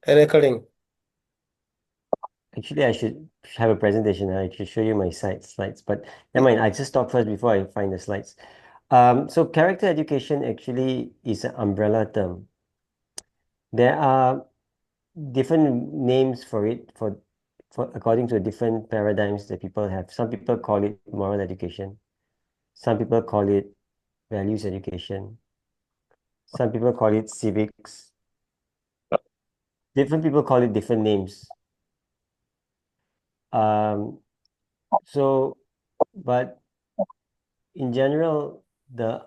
and recurring. Actually, I should have a presentation. I should show you my slides, but never mind. I just talk first before I find the slides. So character education actually is an umbrella term. There are different names for it for according to different paradigms that people have. Some people call it moral education. Some people call it values education. Some people call it civics. Different people call it different names. Um, so, but in general, the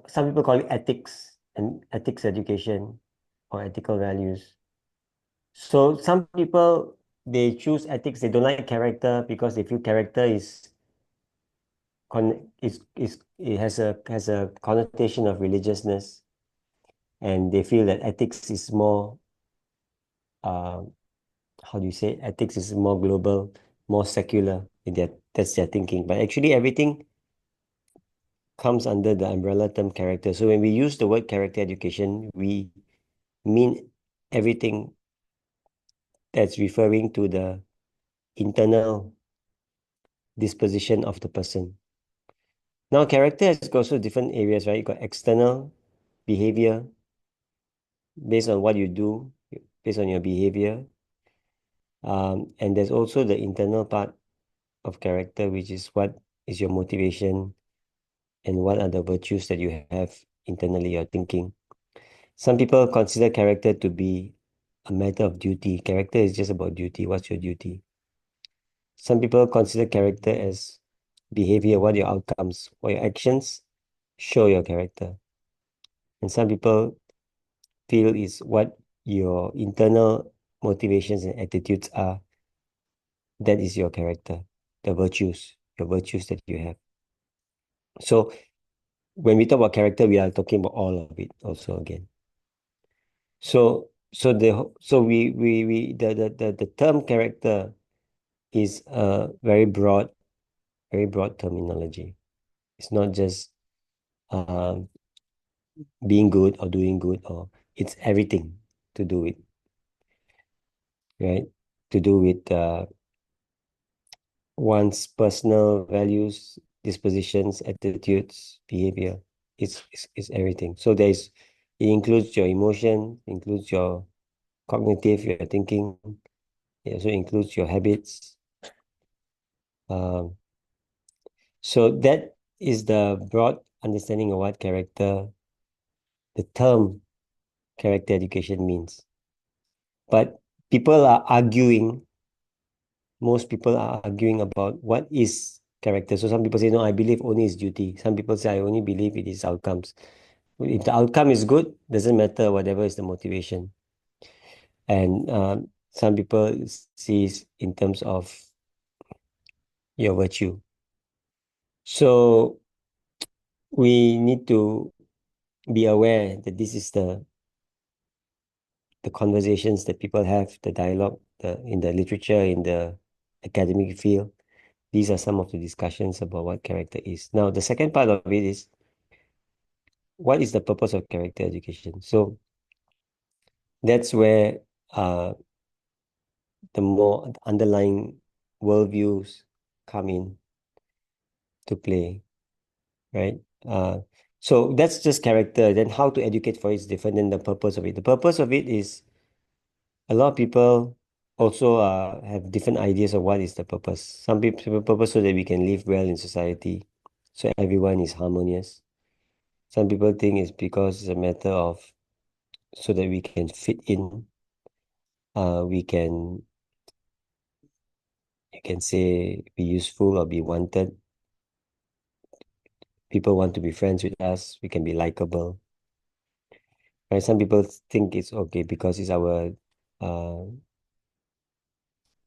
some people call it ethics and ethics education or ethical values. So some people they choose ethics, they don't like character because they feel character is it has a connotation of religiousness, and they feel that ethics is more uh how do you say ethics is more global, more secular in that's their thinking. But actually everything comes under the umbrella term character. So when we use the word character education, we mean everything that's referring to the internal disposition of the person. Now, character has also different areas, right? You got external behavior based on what you do, based on your behavior. And there's also the internal part of character, which is what is your motivation and what are the virtues that you have internally, your thinking. Some people consider character to be a matter of duty. Character is just about duty. What's your duty? Some people consider character as behavior, what are your outcomes, what your actions show your character. And some people feel is what your internal motivations and attitudes are. That is your character, your virtues that you have. So when we talk about character, we are talking about all of it also again. So the term character is a very broad terminology. It's not just um, being good or doing good, or it's everything to do with, right? To do with one's personal values, dispositions, attitudes, behavior. It's everything. So it includes your emotion, includes your cognitive, your thinking. It also includes your habits. Um, so that is the broad understanding of what the term character education means. But people are arguing, most people are arguing about what is character. So some people say, no, I believe only is duty. Some people say, I only believe it is outcomes. If the outcome is good, doesn't matter whatever is the motivation. And some people sees in terms of your virtue. So we need to be aware that this is the conversations that people have, the dialogue, in the literature, in the academic field. These are some of the discussions about what character is. Now, the second part of it is what is the purpose of character education? So that's where uh, the more underlying worldviews come in to play, right? So that's just character. Then how to educate for it is different than the purpose of it. The purpose of it is a lot of people also have different ideas of what is the purpose. Some people purpose so that we can live well in society, so everyone is harmonious. Some people think it's because it's a matter of so that we can fit in. We can you can say be useful or be wanted. People want to be friends with us. We can be likable. Right? Some people think it's okay because it's our uh,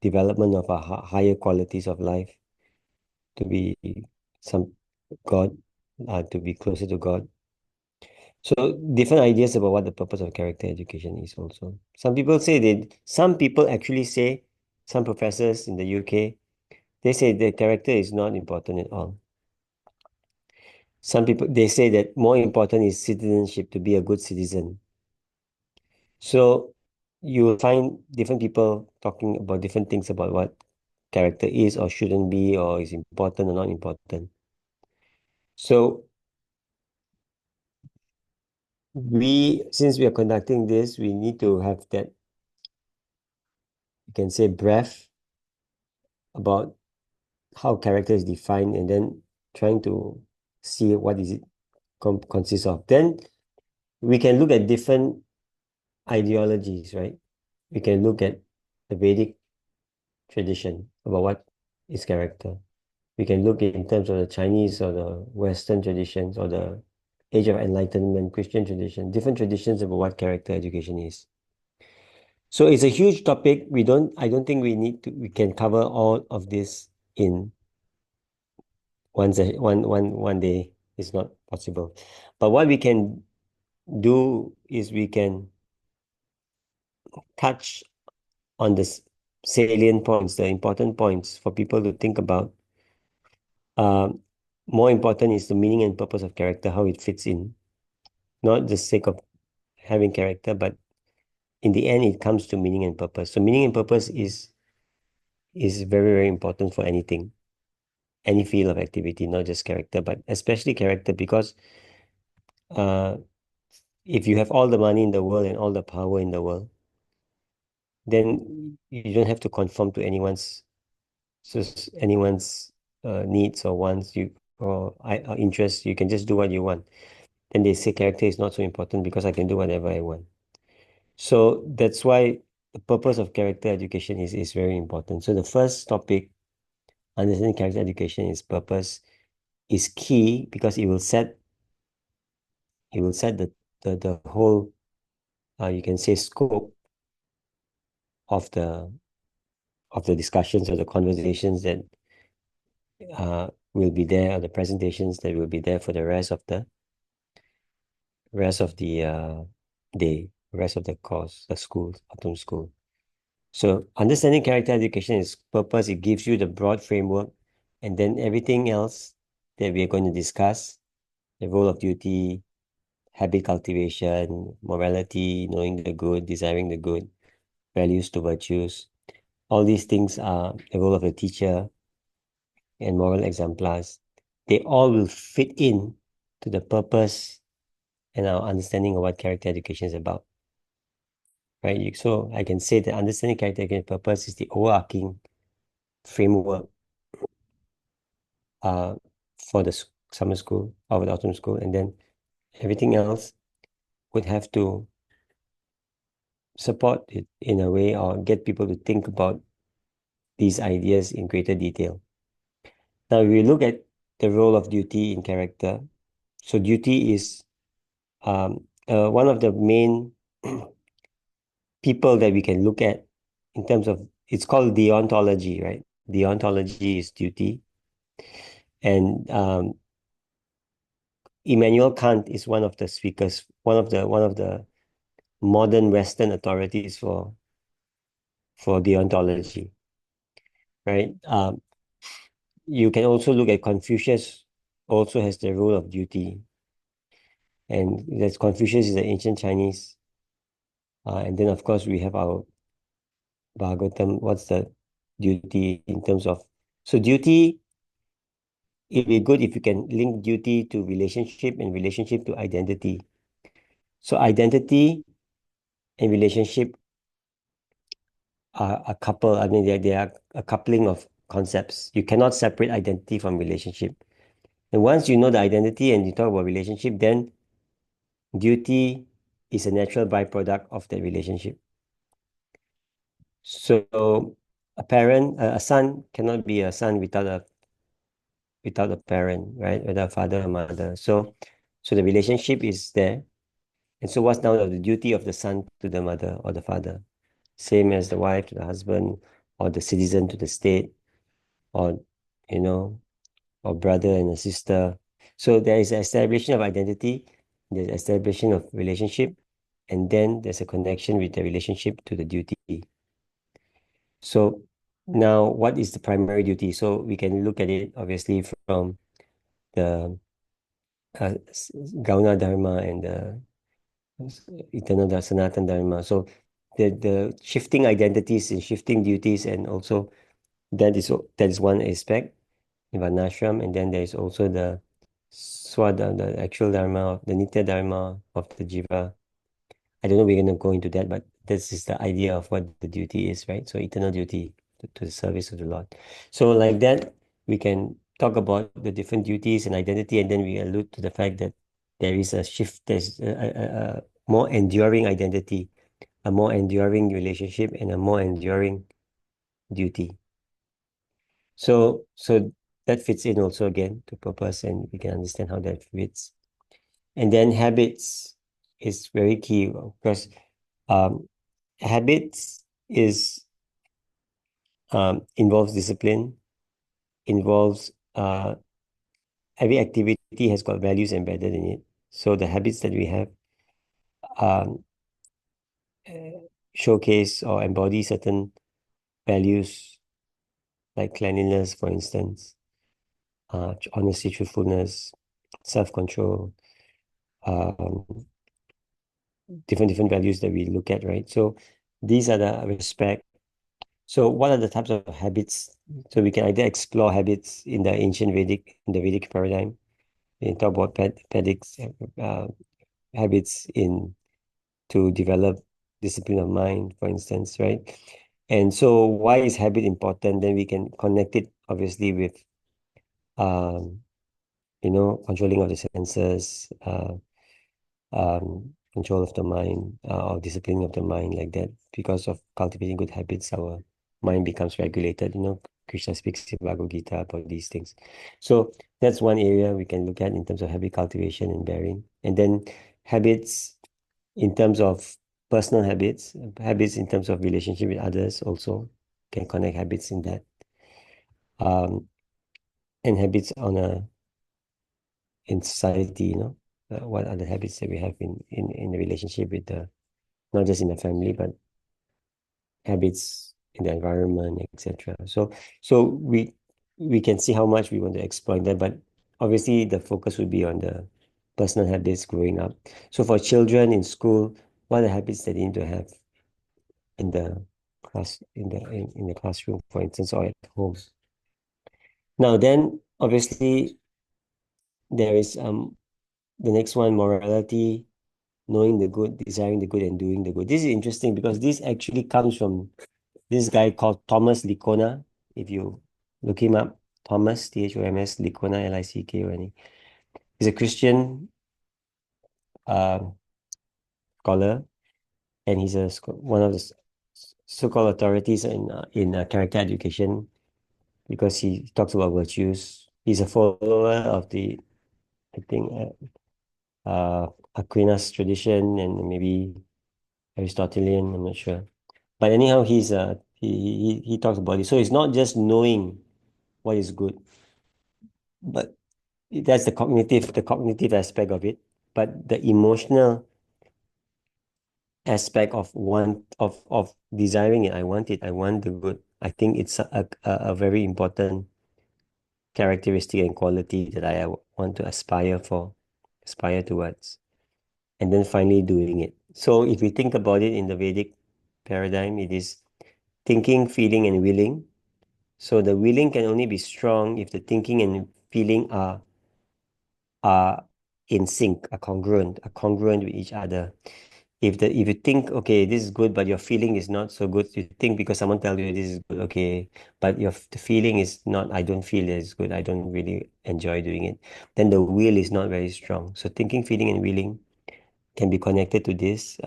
development of our higher qualities of life to be some God, to be closer to God. So different ideas about what the purpose of character education is also. Some people actually say, some professors in the UK, they say that character is not important at all. Some people, they say that more important is citizenship, to be a good citizen. So you will find different people talking about different things about what character is or shouldn't be, or is important or not important. So since we are conducting this, we need to have that, you can say, breadth about how character is defined, and then trying to see what is it consists of. Then we can look at different ideologies, right? We can look at the Vedic tradition about what is character. We can look in terms of the Chinese or the Western traditions, or the Age of Enlightenment Christian tradition, different traditions about what character education is. So it's a huge topic. I don't think we can cover all of this in one day. It's not possible. But what we can do is we can touch on the salient points, the important points for people to think about. Um, More important is the meaning and purpose of character, how it fits in, not the sake of having character, but in the end, it comes to meaning and purpose. So meaning and purpose is very, very important for anything, any field of activity, not just character, but especially character, because uh, if you have all the money in the world and all the power in the world, then you don't have to conform to anyone's needs or wants, or interests. You can just do what you want. Then they say character is not so important because I can do whatever I want. So that's why the purpose of character education is very important. So the first topic, understanding character education, is purpose, is key because it will set the whole, you can say, scope of the discussions or the conversations that will be there, or the presentations that will be there for the rest of the day, rest of the course, the school, autumn school. So understanding character education is purpose. It gives you the broad framework, and then everything else that we are going to discuss, the role of duty, habit cultivation, morality, knowing the good, desiring the good, values to virtues. All these things are the role of the teacher, and moral exemplars. They all will fit in to the purpose and our understanding of what character education is about. Right? So I can say that understanding character education purpose is the overarching framework uh, for the summer school or the autumn school, and then everything else would have to support it in a way, or get people to think about these ideas in greater detail. Now, if we look at the role of duty in character, so duty is one of the main people that we can look at in terms of, it's called deontology, right? Deontology is duty. And Immanuel Kant is one of the speakers, one of the modern Western authorities for deontology, right? You can also look at Confucius, also has the role of duty, and that's Confucius is the ancient Chinese, and then of course we have our Bhagavatam. What's the duty in terms of? So duty, it'd be good if you can link duty to relationship and relationship to identity. So identity and relationship are a couple. I mean, they are a coupling of concepts. You cannot separate identity from relationship. And once you know the identity and you talk about relationship, then duty is a natural byproduct of that relationship. So a son cannot be a son without a parent, right? Without a father or mother. So the relationship is there. And so what's now the duty of the son to the mother or the father? Same as the wife to the husband, or the citizen to the state, or you know, or brother and a sister. So there is an establishment of identity, there's establishment of relationship, and then there's a connection with the relationship to the duty. So now, what is the primary duty? So we can look at it obviously from the Gauna Dharma and the Eternal Sanatan Dharma. So the shifting identities and shifting duties, and also that is one aspect in Varnashram, and then there is also the the actual dharma, the nitya dharma of the jiva. I don't know we're gonna go into that, but this is the idea of what the duty is, right? So eternal duty to the service of the Lord. So like that, we can talk about the different duties and identity, and then we allude to the fact that there is a shift, there's a more enduring identity, a more enduring relationship, and a more enduring duty. So that fits in also again to purpose, and we can understand how that fits. And then habits is very key because um, habits is involves discipline, involves every activity has got values embedded in it. So the habits that we have um, uh, showcase or embody certain values like cleanliness, for instance, honesty, truthfulness, self-control, um, different values that we look at, right? So these are the respect. So what are the types of habits? So we can either explore habits in the ancient in the Vedic paradigm. We can talk about pedics, uh, habits in to develop discipline of mind, for instance, right? And so why is habit important? Then we can connect it obviously with um, controlling of the senses, control of the mind, or discipline of the mind, like that. Because of cultivating good habits, our mind becomes regulated. Krishna speaks in Bhagavad Gita about these things. So that's one area we can look at in terms of habit cultivation and bearing. And then habits in terms of personal habits, habits in terms of relationship with others also can connect habits in that. Um, and habits in society, what are the habits that we have in the relationship with not just in the family, but habits in the environment, etc. So we can see how much we want to exploit that, but obviously the focus would be on the personal habits growing up. So for children in school, what are the habits that they need to have in the in the classroom, for instance, or at home? Now then, obviously, there is the next one, morality, knowing the good, desiring the good, and doing the good. This is interesting because this actually comes from this guy called Thomas Licona. If you look him up, Thomas, Thomas, Licona, Lickona. He's a Christian uh, scholar, and he's one of the so-called authorities in character education because he talks about virtues. He's a follower of I think, Aquinas tradition and maybe Aristotelian. I'm not sure. But anyhow, he talks about it. So it's not just knowing what is good, but that's the cognitive aspect of it. But the emotional aspect of desiring it, I want the good. I think it's a very important characteristic and quality that I want to aspire towards, and then finally doing it. So if we think about it in the Vedic paradigm, it is thinking, feeling, and willing. So the willing can only be strong if the thinking and feeling are in sync, are congruent with each other. If you think, okay, this is good, but your feeling is not so good, you think because someone tells you this is good, okay, but the feeling is not, I don't feel it's good, I don't really enjoy doing it, then the will is not very strong. So thinking, feeling, and willing can be connected to this,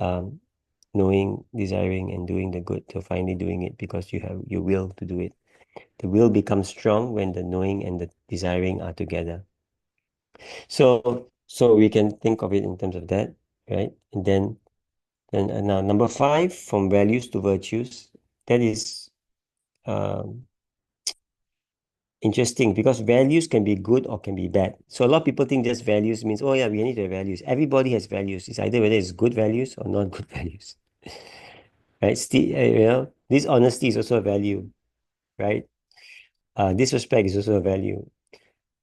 knowing, desiring, and doing the good. So finally doing it because you have your will to do it. The will becomes strong when the knowing and the desiring are together. So we can think of it in terms of that, right? And then now number five, from values to virtues. That is um, interesting because values can be good or can be bad. So a lot of people think just values means, oh yeah, we need to have values. Everybody has values. It's either whether it's good values or not good values, right? Still, this honesty is also a value, right? Disrespect is also a value.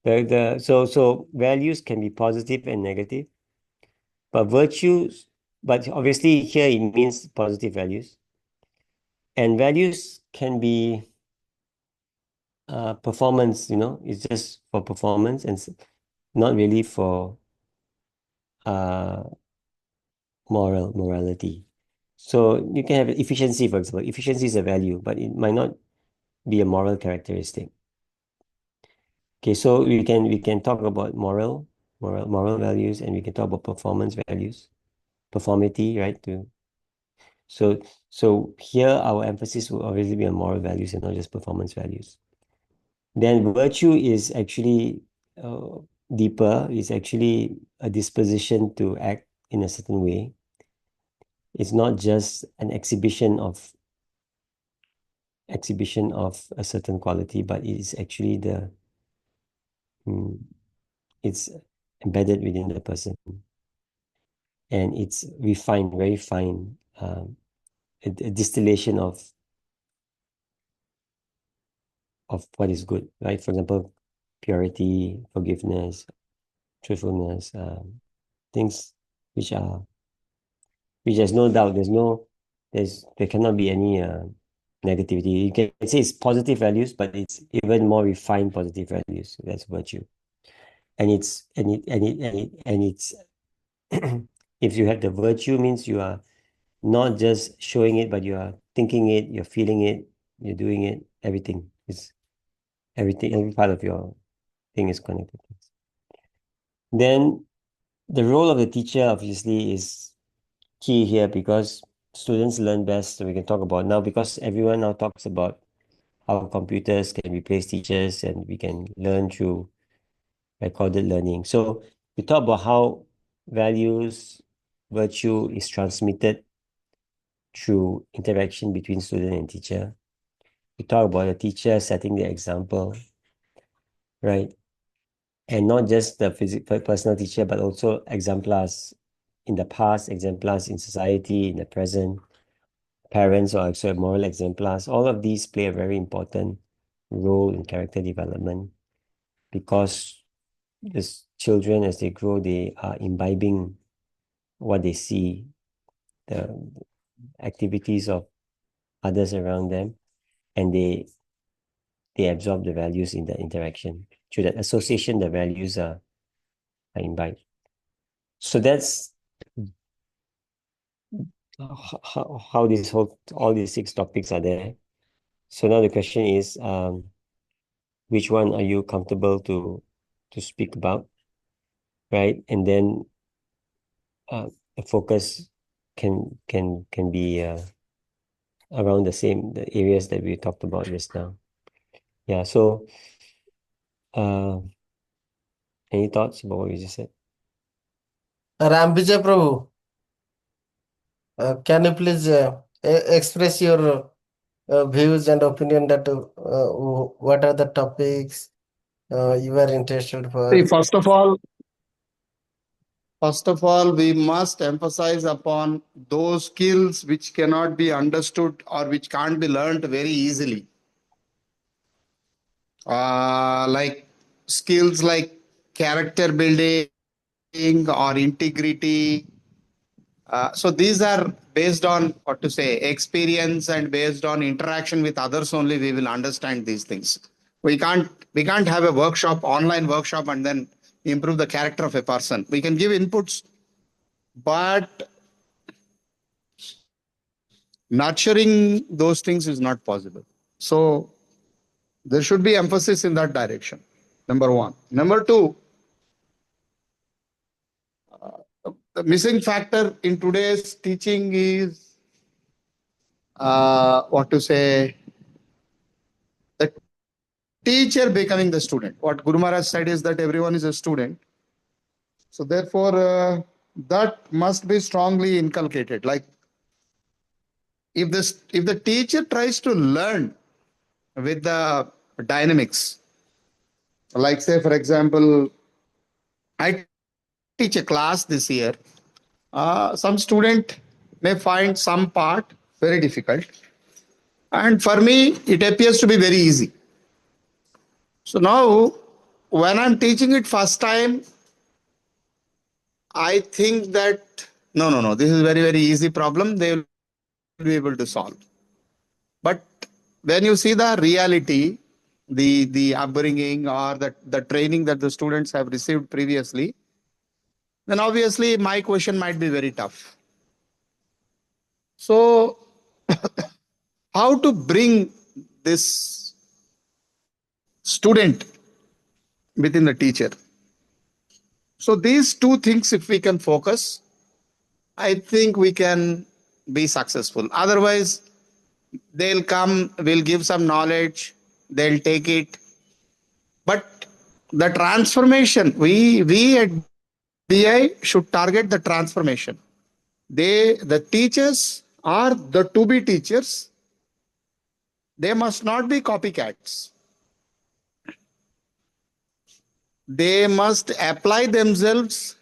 So values can be positive and negative, but virtues but obviously here it means positive values. And values can be performance, it's just for performance and not really for uh, morality. So you can have efficiency, for example. Efficiency is a value, but it might not be a moral characteristic. Okay, so we can talk about moral values, and we can talk about performance values, performity, right? So here our emphasis will obviously be on moral values and not just performance values. Then virtue is actually uh, deeper. It's actually a disposition to act in a certain way. It's not just an exhibition of a certain quality, but it is actually mm, it's embedded within the person, and it's refined, very fine, a distillation of what is good, right? For example, purity, forgiveness, truthfulness, things which are which there's no doubt, there cannot be any negativity. You can say it's positive values, but it's even more refined positive values. That's virtue. And it's and it and it and it and it's if you have the virtue, means you are not just showing it, but you are thinking it, you're feeling it, you're doing it, everything. It's everything, every part of your thing is connected. Then the role of the teacher obviously is key here, because students learn best. So we can talk about now, because everyone now talks about how computers can replace teachers and we can learn through recorded learning. So we talk about how values, virtue is transmitted through interaction between student and teacher. We talk about the teacher setting the example, right? And not just the physical personal teacher, but also exemplars in the past, exemplars in society, in the present. Parents are also moral exemplars. All of these play a very important role in character development, because as children, as they grow, they are imbibing what they see, the activities of others around them, and they absorb the values in the interaction. Through that association, the values are imbibed. So that's how all these six topics are there. So now the question is, which one are you comfortable to speak about, right? And then the focus can be around the areas that we talked about just now. Yeah. So, uh, any thoughts about what you just said? Ram Vijay Prabhu, can you please express your views and opinion that what are the topics you are interested See, for? first of all, we must emphasize upon those skills which cannot be understood or which can't be learned very easily. Like skills like character building or integrity. So these are based on what to say experience, and based on interaction with others only we will understand these things. We can't have a workshop, online workshop, and then improve the character of a person. We can give inputs, but nurturing those things is not possible. So there should be emphasis in that direction. Number one. Number two, the missing factor in today's teaching is what to say the teacher becoming the student. What Guru Maharaj said is that everyone is a student. So therefore, that must be strongly inculcated. Like if the teacher tries to learn with the dynamics, like say for example, I teach a class this year. Some student may find some part very difficult, and for me, it appears to be very easy. So now, when I'm teaching it first time, I think that No. This is very, very easy problem. They will be able to solve. But when you see the reality, the upbringing or the training that the students have received previously, then obviously my question might be very tough. So, how to bring this student within the teacher? So, these two things, if we can focus, I think we can be successful. Otherwise, they'll come, we'll give some knowledge, they'll take it. But the transformation, we at BI should target the transformation. The teachers or the to be teachers, they must not be copycats. They must apply themselves.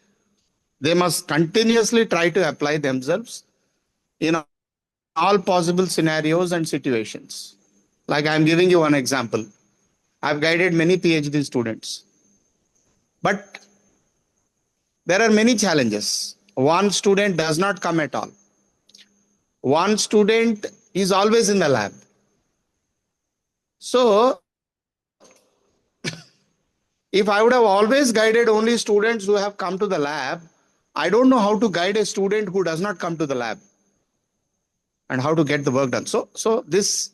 They must continuously try to apply themselves in all possible scenarios and situations. Like I'm giving you one example. I've guided many PhD students, but there are many challenges. One student does not come at all. One student is always in the lab. So, if I would have always guided only students who have come to the lab, I don't know how to guide a student who does not come to the lab and how to get the work done. So this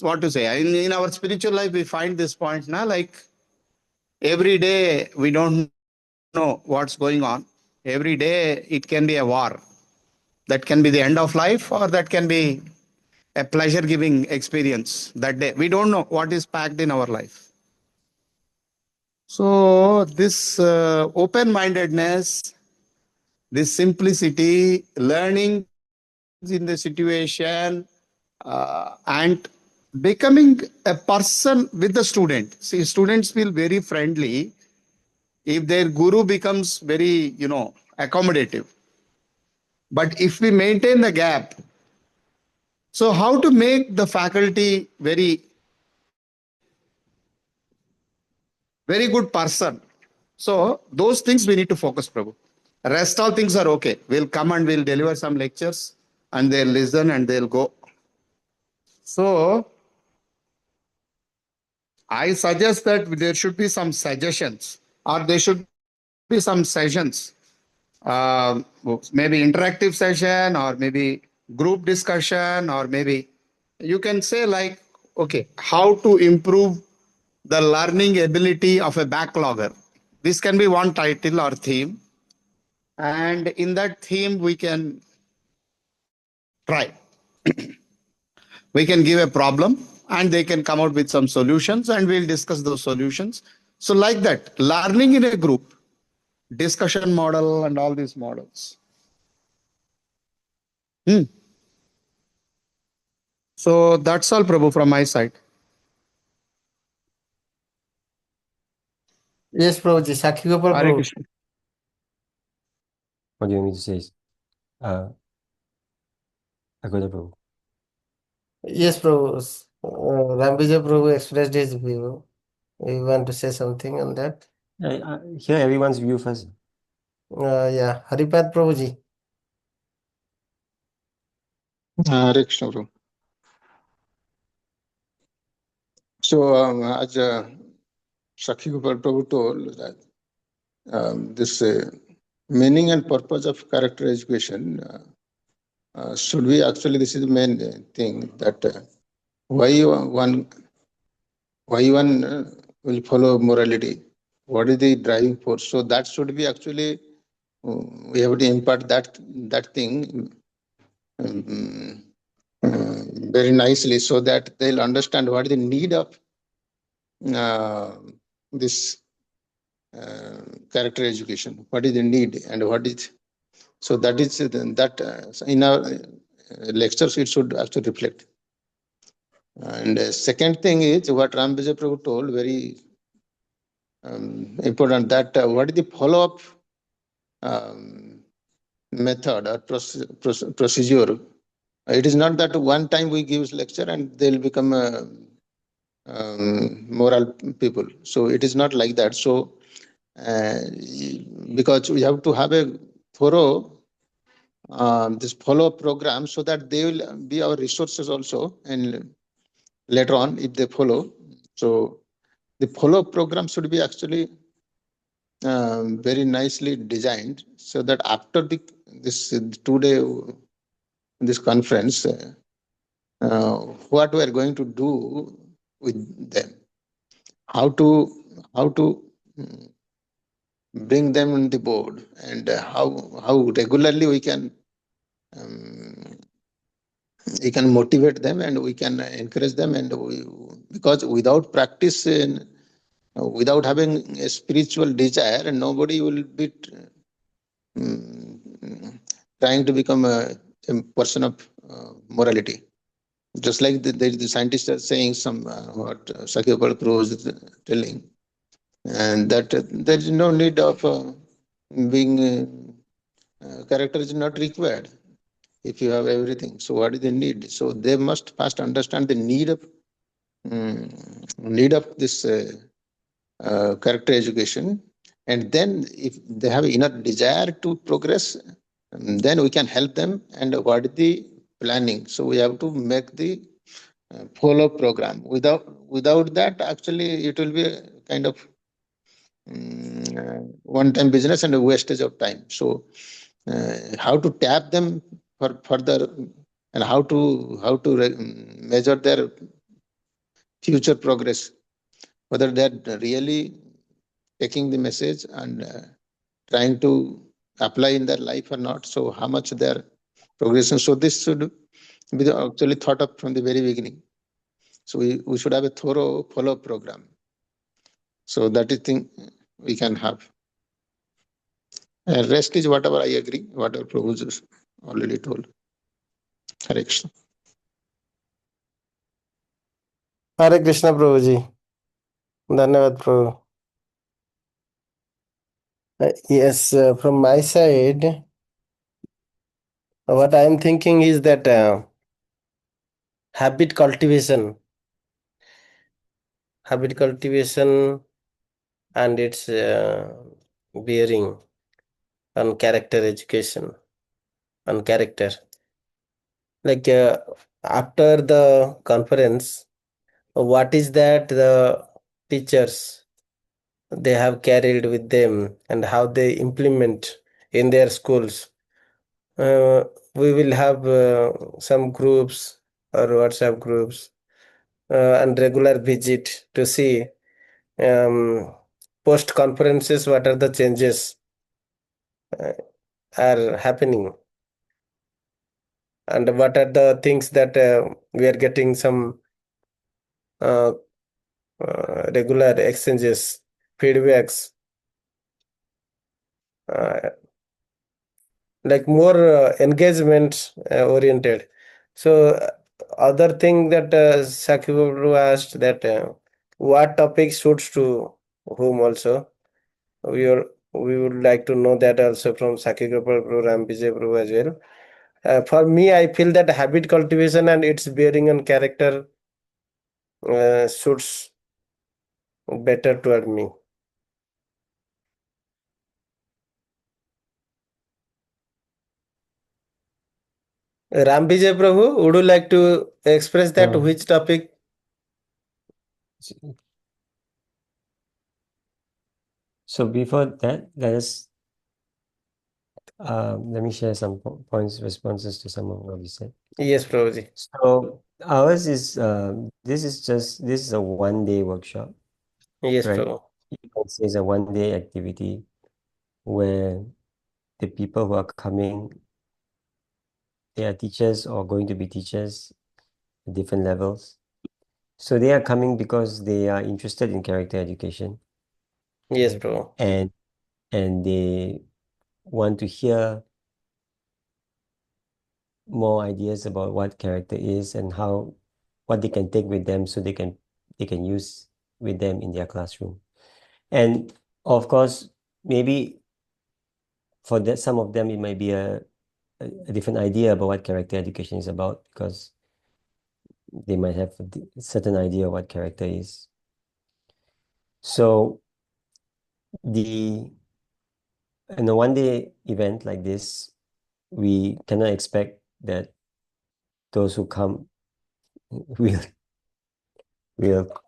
what to say, in our spiritual life we find this point now, like every day we don't know what's going on. Every day it can be a war. That can be the end of life, or that can be a pleasure giving experience that day. We don't know what is packed in our life. So this open mindedness, this simplicity, learning in the situation, and becoming a person with the student. See, students feel very friendly if their guru becomes very, accommodative. But if we maintain the gap, so how to make the faculty very, very good person? So those things we need to focus, Prabhu. Rest all things are okay. We'll come and we'll deliver some lectures and they'll listen and they'll go. So I suggest that there should be some suggestions or there should be some sessions, maybe interactive session or maybe group discussion, or maybe you can say like, okay, how to improve the learning ability of a backlogger. This can be one title or theme. And in that theme, we can try. We can give a problem and they can come out with some solutions and we'll discuss those solutions. So, like that, learning in a group, discussion model, and all these models. Hmm. So, that's all, Prabhu, from my side. Yes, Prabhuji. Sakhi Gopal Hare Prabhu. Krishna. What do you want me to say? Agoda Prabhu. Yes, Prabhu. Rambija Prabhu expressed his view. You want to say something on that? Hear everyone's view first. Yeah, Haripad Prabhuji. Hare Krishna, bro. So, as Sakhi Gopal Prabhu told, that this meaning and purpose of character education should be actually, this is the main thing, that why one will follow morality, what is the driving force. So that should be actually, we have to impart that thing um, very nicely, so that they'll understand what is the need of this character education, what is the need and what is. So that is that in our lectures it should also reflect. And second thing is what Ram Vijay Prabhu told, very important, that what is the follow-up method or procedure. It is not that one time we give lecture and they'll become moral people. So it is not like that. So because we have to have a thorough this follow-up program so that they will be our resources also, and later on if they follow. So the follow-up program should be actually very nicely designed so that after this 2 day this conference, what we are going to do with them, how to mm, bring them on the board, and how regularly um, we can motivate them and we can encourage them, and because without practice and without having a spiritual desire, and nobody will be um, trying to become a person of morality. Just like the scientists are saying, some what Sakya Prabhu is telling, and that there is no need of being character is not required if you have everything. So what is the need? So they must first understand the need of this character education, and then if they have enough desire to progress, then we can help them. And what is the planning? So we have to make the follow program. Without that, actually, it will be a kind of one-time business and a wastage of time. So how to tap them for further, and how to measure their future progress, whether they're really taking the message and trying to apply in their life or not. So how much their progression. So this should be actually thought of from the very beginning. So we should have a thorough follow-up program. So that is thing we can have. Rest is whatever I agree, whatever Prabhu already told. Hare Krishna. Hare Krishna Prabhuji. Dhanyavad Prabhu. Yes, from my side, what I am thinking is that habit cultivation and its bearing on character education, on character. Like after the conference, what is that the teachers they have carried with them and how they implement in their schools. We will have some groups or WhatsApp groups and regular visit to see post conferences what are the changes uh, are happening and what are the things that we are getting some uh, regular exchanges, feedbacks, uh, like more engagement oriented. So other thing that Sakibabru asked that what topic suits to whom also. We would like to know that also from Sakibabru Ram Vijay Prabhu as well. For me, I feel that habit cultivation and its bearing on character suits better toward me. Ram Vijay Prabhu, would you like to express that which topic? So before that, let me share some points, responses to some of what you said. Yes, Prabhuji. So ours is this is a 1 day workshop, Yes, right? Prabhu. You can say it's a 1 day activity where the people who are coming, they are teachers or going to be teachers at different levels. So they are coming because they are interested in character education. Yes, Prabhu. And they want to hear more ideas about what character is and what they can take with them so they can use with them in their classroom. And of course, maybe for that some of them it might be a different idea about what character education is about, because they might have a certain idea of what character is. So the in a one-day event like this, we cannot expect that those who come will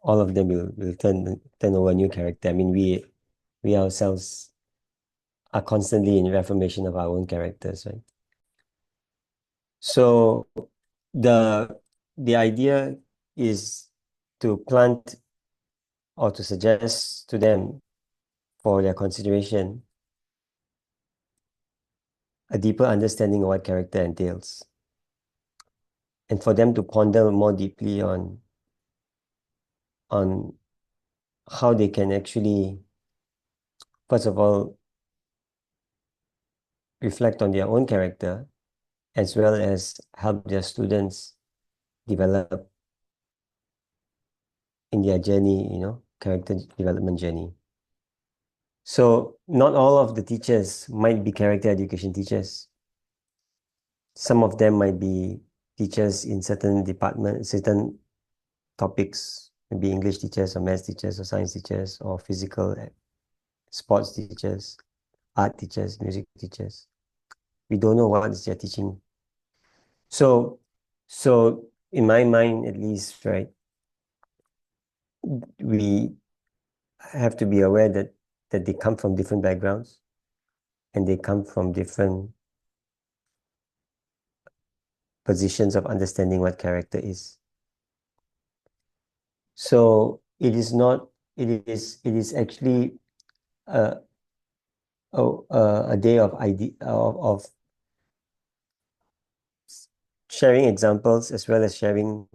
all of them will turn over a new character. I mean, we ourselves are constantly in reformation of our own characters, right? So the idea is to plant or to suggest to them for their consideration a deeper understanding of what character entails, and for them to ponder more deeply on how they can actually, first of all, reflect on their own character, as well as help their students develop in their journey, character development journey. So not all of the teachers might be character education teachers. Some of them might be teachers in certain departments, certain topics, maybe English teachers or math teachers or science teachers or physical sports teachers, art teachers, music teachers. We don't know what is their teaching. So in my mind, at least, right, we have to be aware that they come from different backgrounds and they come from different positions of understanding what character is. So it is actually a a day of sharing examples as well as sharing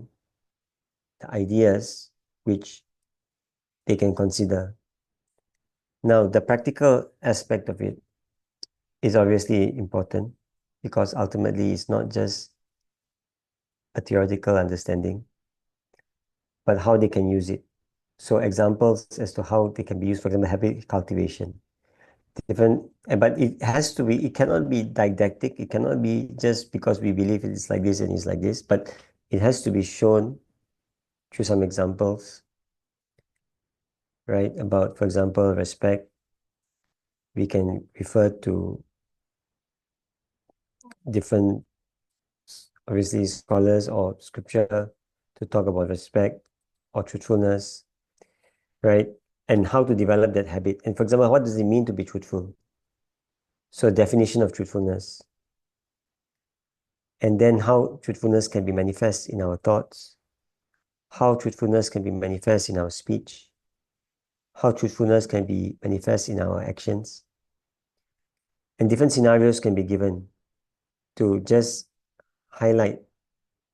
the ideas which they can consider. Now, the practical aspect of it is obviously important because ultimately it's not just a theoretical understanding, but how they can use it. So examples as to how they can be used, for example, habit cultivation. Different, but it cannot be didactic. It cannot be just because we believe it's like this and it's like this, but it has to be shown through some examples, right? About, for example, respect. We can refer to different, obviously, scholars or scripture to talk about respect or truthfulness, right? And how to develop that habit. And for example, what does it mean to be truthful? So, definition of truthfulness. And then how truthfulness can be manifest in our thoughts, how truthfulness can be manifest in our speech, how truthfulness can be manifest in our actions. And different scenarios can be given to just highlight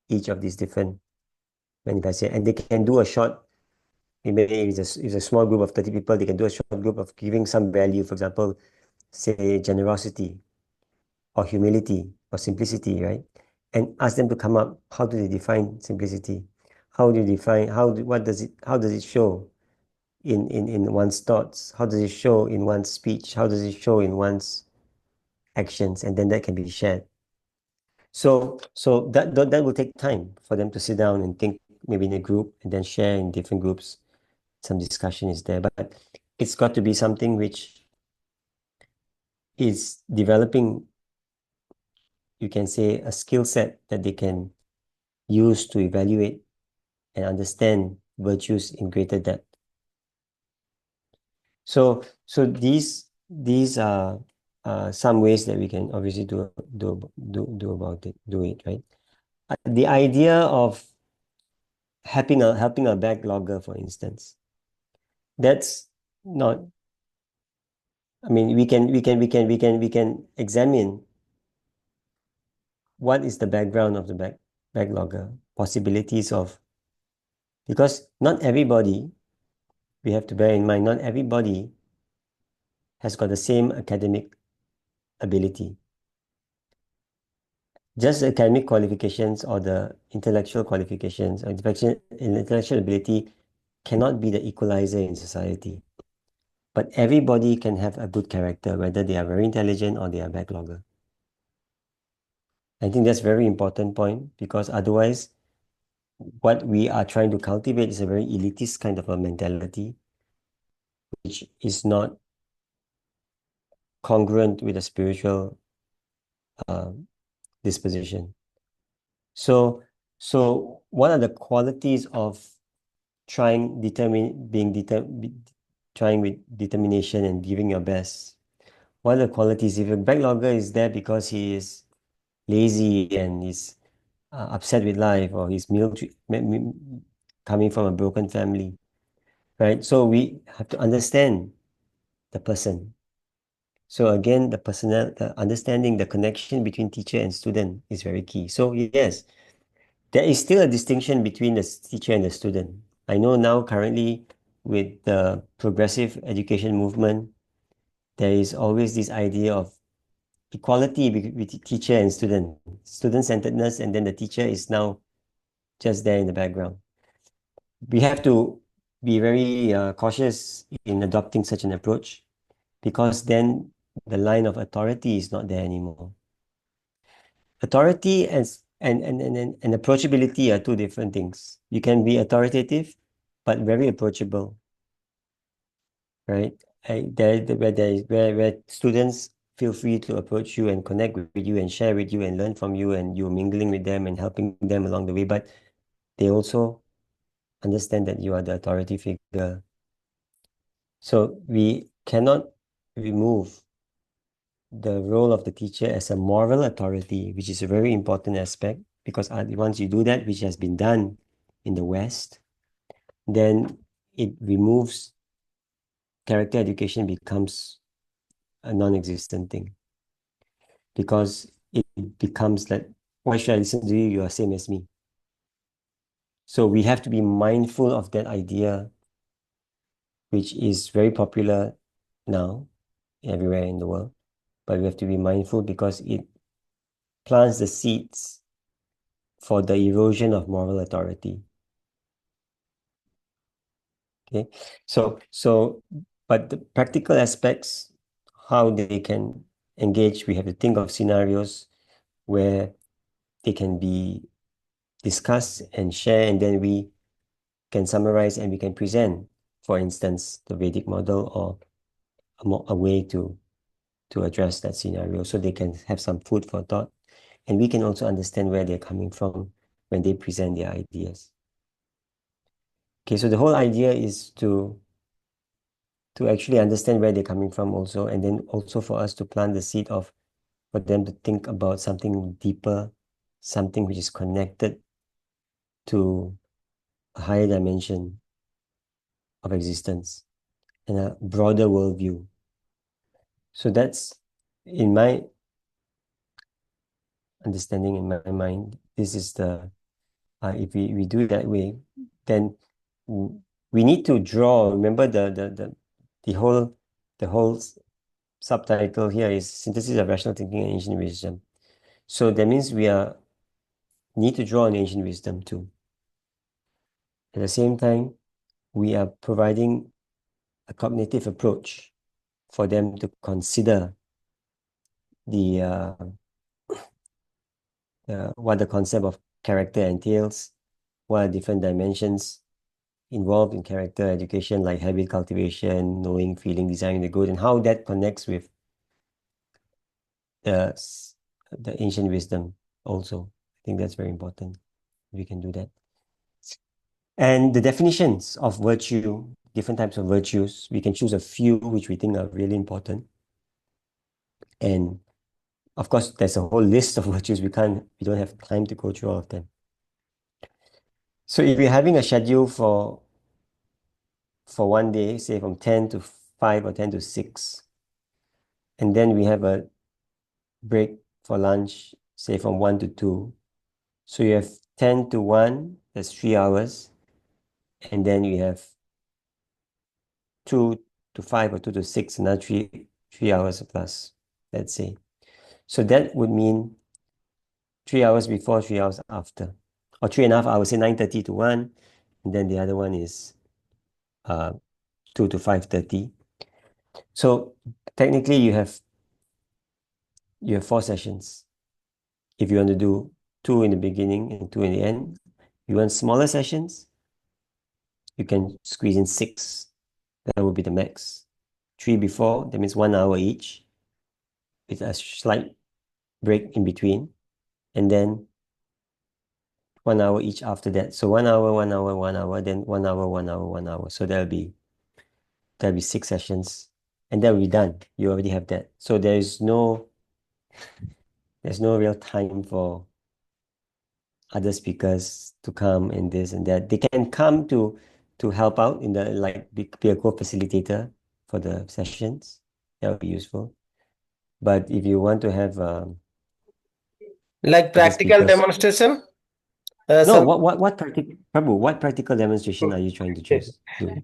each of these different manifestations. And they can do a short, maybe it's a small group of 30 people, they can do a short group of giving some value, for example, say generosity or humility or simplicity, right? And ask them to come up, how do they define simplicity? How do you define, how does it show in one's thoughts? How does it show in one's speech? How does it show in one's actions? And then that can be shared. So that will take time for them to sit down and think maybe in a group and then share in different groups. Some discussion is there, but it's got to be something which is developing, you can say, a skill set that they can use to evaluate and understand virtues in greater depth. So these are some ways that we can obviously do it, right? The idea of helping a backlogger, for instance, that's not. I mean, we can examine what is the background of the backlogger, possibilities of, because not everybody, we have to bear in mind, not everybody has got the same academic ability. Just academic qualifications or the intellectual qualifications or intellectual ability cannot be the equalizer in society. But everybody can have a good character, whether they are very intelligent or they are backlogger. I think that's a very important point because otherwise, what we are trying to cultivate is a very elitist kind of a mentality, which is not congruent with a spiritual disposition. So what are the qualities of trying trying with determination and giving your best? What are the qualities? If a backlogger is there because he is lazy and is upset with life, or he's coming from a broken family, right? So we have to understand the person. So again, the understanding the connection between teacher and student is very key. So yes, there is still a distinction between the teacher and the student. I know now currently with the progressive education movement, there is always this idea of equality with teacher and student-centeredness, and then the teacher is now just there in the background. We have to be very cautious in adopting such an approach, because then the line of authority is not there anymore. Authority and approachability are two different things. You can be authoritative, but very approachable, right? Where students feel free to approach you and connect with you and share with you and learn from you, and you're mingling with them and helping them along the way, but they also understand that you are the authority figure. So we cannot remove the role of the teacher as a moral authority, which is a very important aspect, because once you do that, which has been done in the West, then it removes character education, becomes a non-existent thing, because it becomes like, why should I listen to you? You are same as me. So we have to be mindful of that idea, which is very popular now everywhere in the world. But we have to be mindful because it plants the seeds for the erosion of moral authority. Okay, but the practical aspects, how they can engage, we have to think of scenarios where they can be discussed and share, and then we can summarize and we can present, for instance, the Vedic model, or a way to address that scenario, so they can have some food for thought, and we can also understand where they're coming from when they present their ideas. Okay, so the whole idea is to actually understand where they're coming from also, and then also for us to plant the seed of, for them to think about something deeper, something which is connected to a higher dimension of existence and a broader worldview. So that's, in my understanding, in my mind, this is the, if we do it that way, then we need to draw, remember the whole subtitle here is Synthesis of Rational Thinking and Ancient Wisdom. So that means we need to draw on ancient wisdom too. At the same time, we are providing a cognitive approach for them to consider the what the concept of character entails, what are different dimensions involved in character education, like habit cultivation, knowing, feeling, desiring the good, and how that connects with the ancient wisdom also. I think that's very important. We can do that. And the definitions of virtue, different types of virtues, we can choose a few which we think are really important. And of course, there's a whole list of virtues. We don't have time to go through all of them. So if you're having a schedule for one day, say from 10 to 5 or 10 to 6, and then we have a break for lunch, say from 1 to 2. So you have 10 to 1, that's 3 hours. And then you have 2 to 5 or 2 to 6, another 3 hours plus, let's say. So that would mean 3 hours before, 3 hours after, or 3.5 hours, say 9:30 to 1, and then the other one is 2 to 5:30. So technically you have 4 sessions. If you want to do 2 in the beginning and 2 in the end, you want smaller sessions, you can squeeze in 6. That would be the max. 3 before, that means 1 hour each. with a slight break in between, and then 1 hour each after that. So 1 hour, 1 hour, 1 hour, then 1 hour, 1 hour, 1 hour. So there'll be 6 sessions, and that will be done. You already have that. So there's no real time for other speakers to come and this and that. They can come to help out in the like be a co-facilitator for the sessions. That would be useful. But if you want to have Like other practical speakers, demonstration. no, Some what practical, Prabhu, what practical demonstration are you trying to choose? Do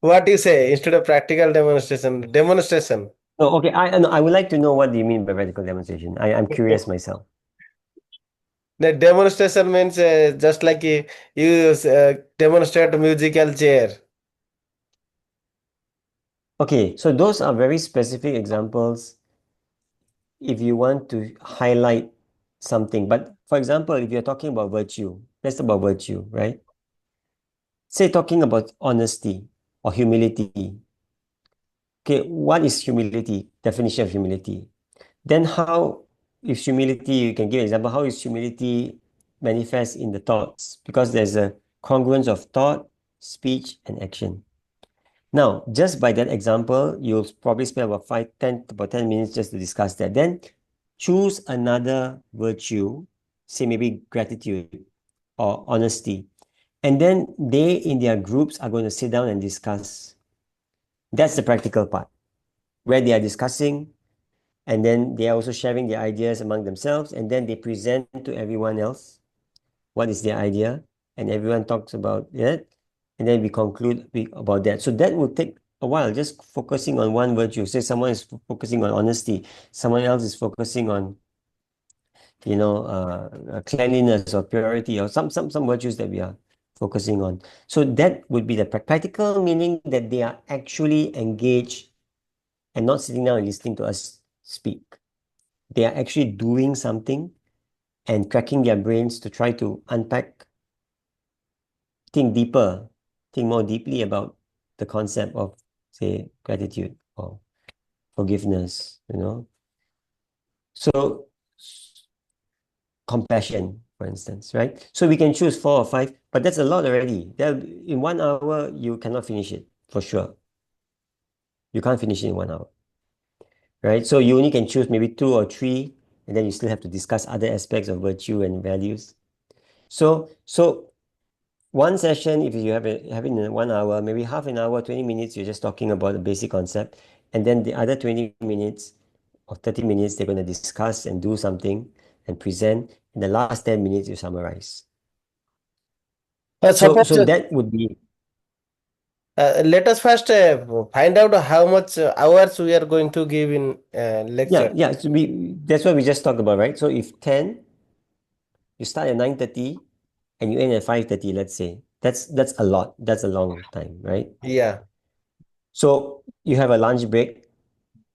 what you say instead of practical demonstration? Demonstration. Oh, okay. I would like to know what do you mean by practical demonstration. I'm curious myself. The demonstration means just like you demonstrate a musical chair. Okay, so those are very specific examples if you want to highlight something. But for example, if you're talking about virtue, that's about virtue, right? Say talking about honesty or humility. Okay, what is humility? Definition of humility. Then how is humility, you can give an example, how is humility manifest in the thoughts? Because there's a congruence of thought, speech, and action. Now, just by that example, you'll probably spend about 10 minutes just to discuss that. Then choose another virtue, say maybe gratitude or honesty. And then they in their groups are going to sit down and discuss. That's the practical part, where they are discussing and then they are also sharing their ideas among themselves, and then they present to everyone else what is their idea, and everyone talks about it, and then we conclude about that. So that will take a while, just focusing on one virtue. Say someone is focusing on honesty, someone else is focusing on cleanliness or purity or some virtues that we are focusing on. So that would be the practical, meaning that they are actually engaged and not sitting down and listening to us speak. They are actually doing something and cracking their brains to try to unpack, think deeper, think more deeply about the concept of, say, gratitude or forgiveness. So compassion, for instance, right? So we can choose 4 or 5, but that's a lot already. In 1 hour, you cannot finish it for sure. You can't finish it in 1 hour, right? So you only can choose maybe 2 or 3, and then you still have to discuss other aspects of virtue and values. So one session, if you have it in 1 hour, maybe half an hour, 20 minutes, you're just talking about the basic concept. And then the other 20 minutes or 30 minutes, they're going to discuss and do something and present. In the last 10 minutes, you summarize. So, Suppose so that would be, let us first find out how much hours we are going to give in yeah, lecture. yeah. That's what we just talked about, right? So if 10, you start at 9:30 and you end at 5:30, let's say, that's a lot. That's a long time, right? Yeah, So you have a lunch break,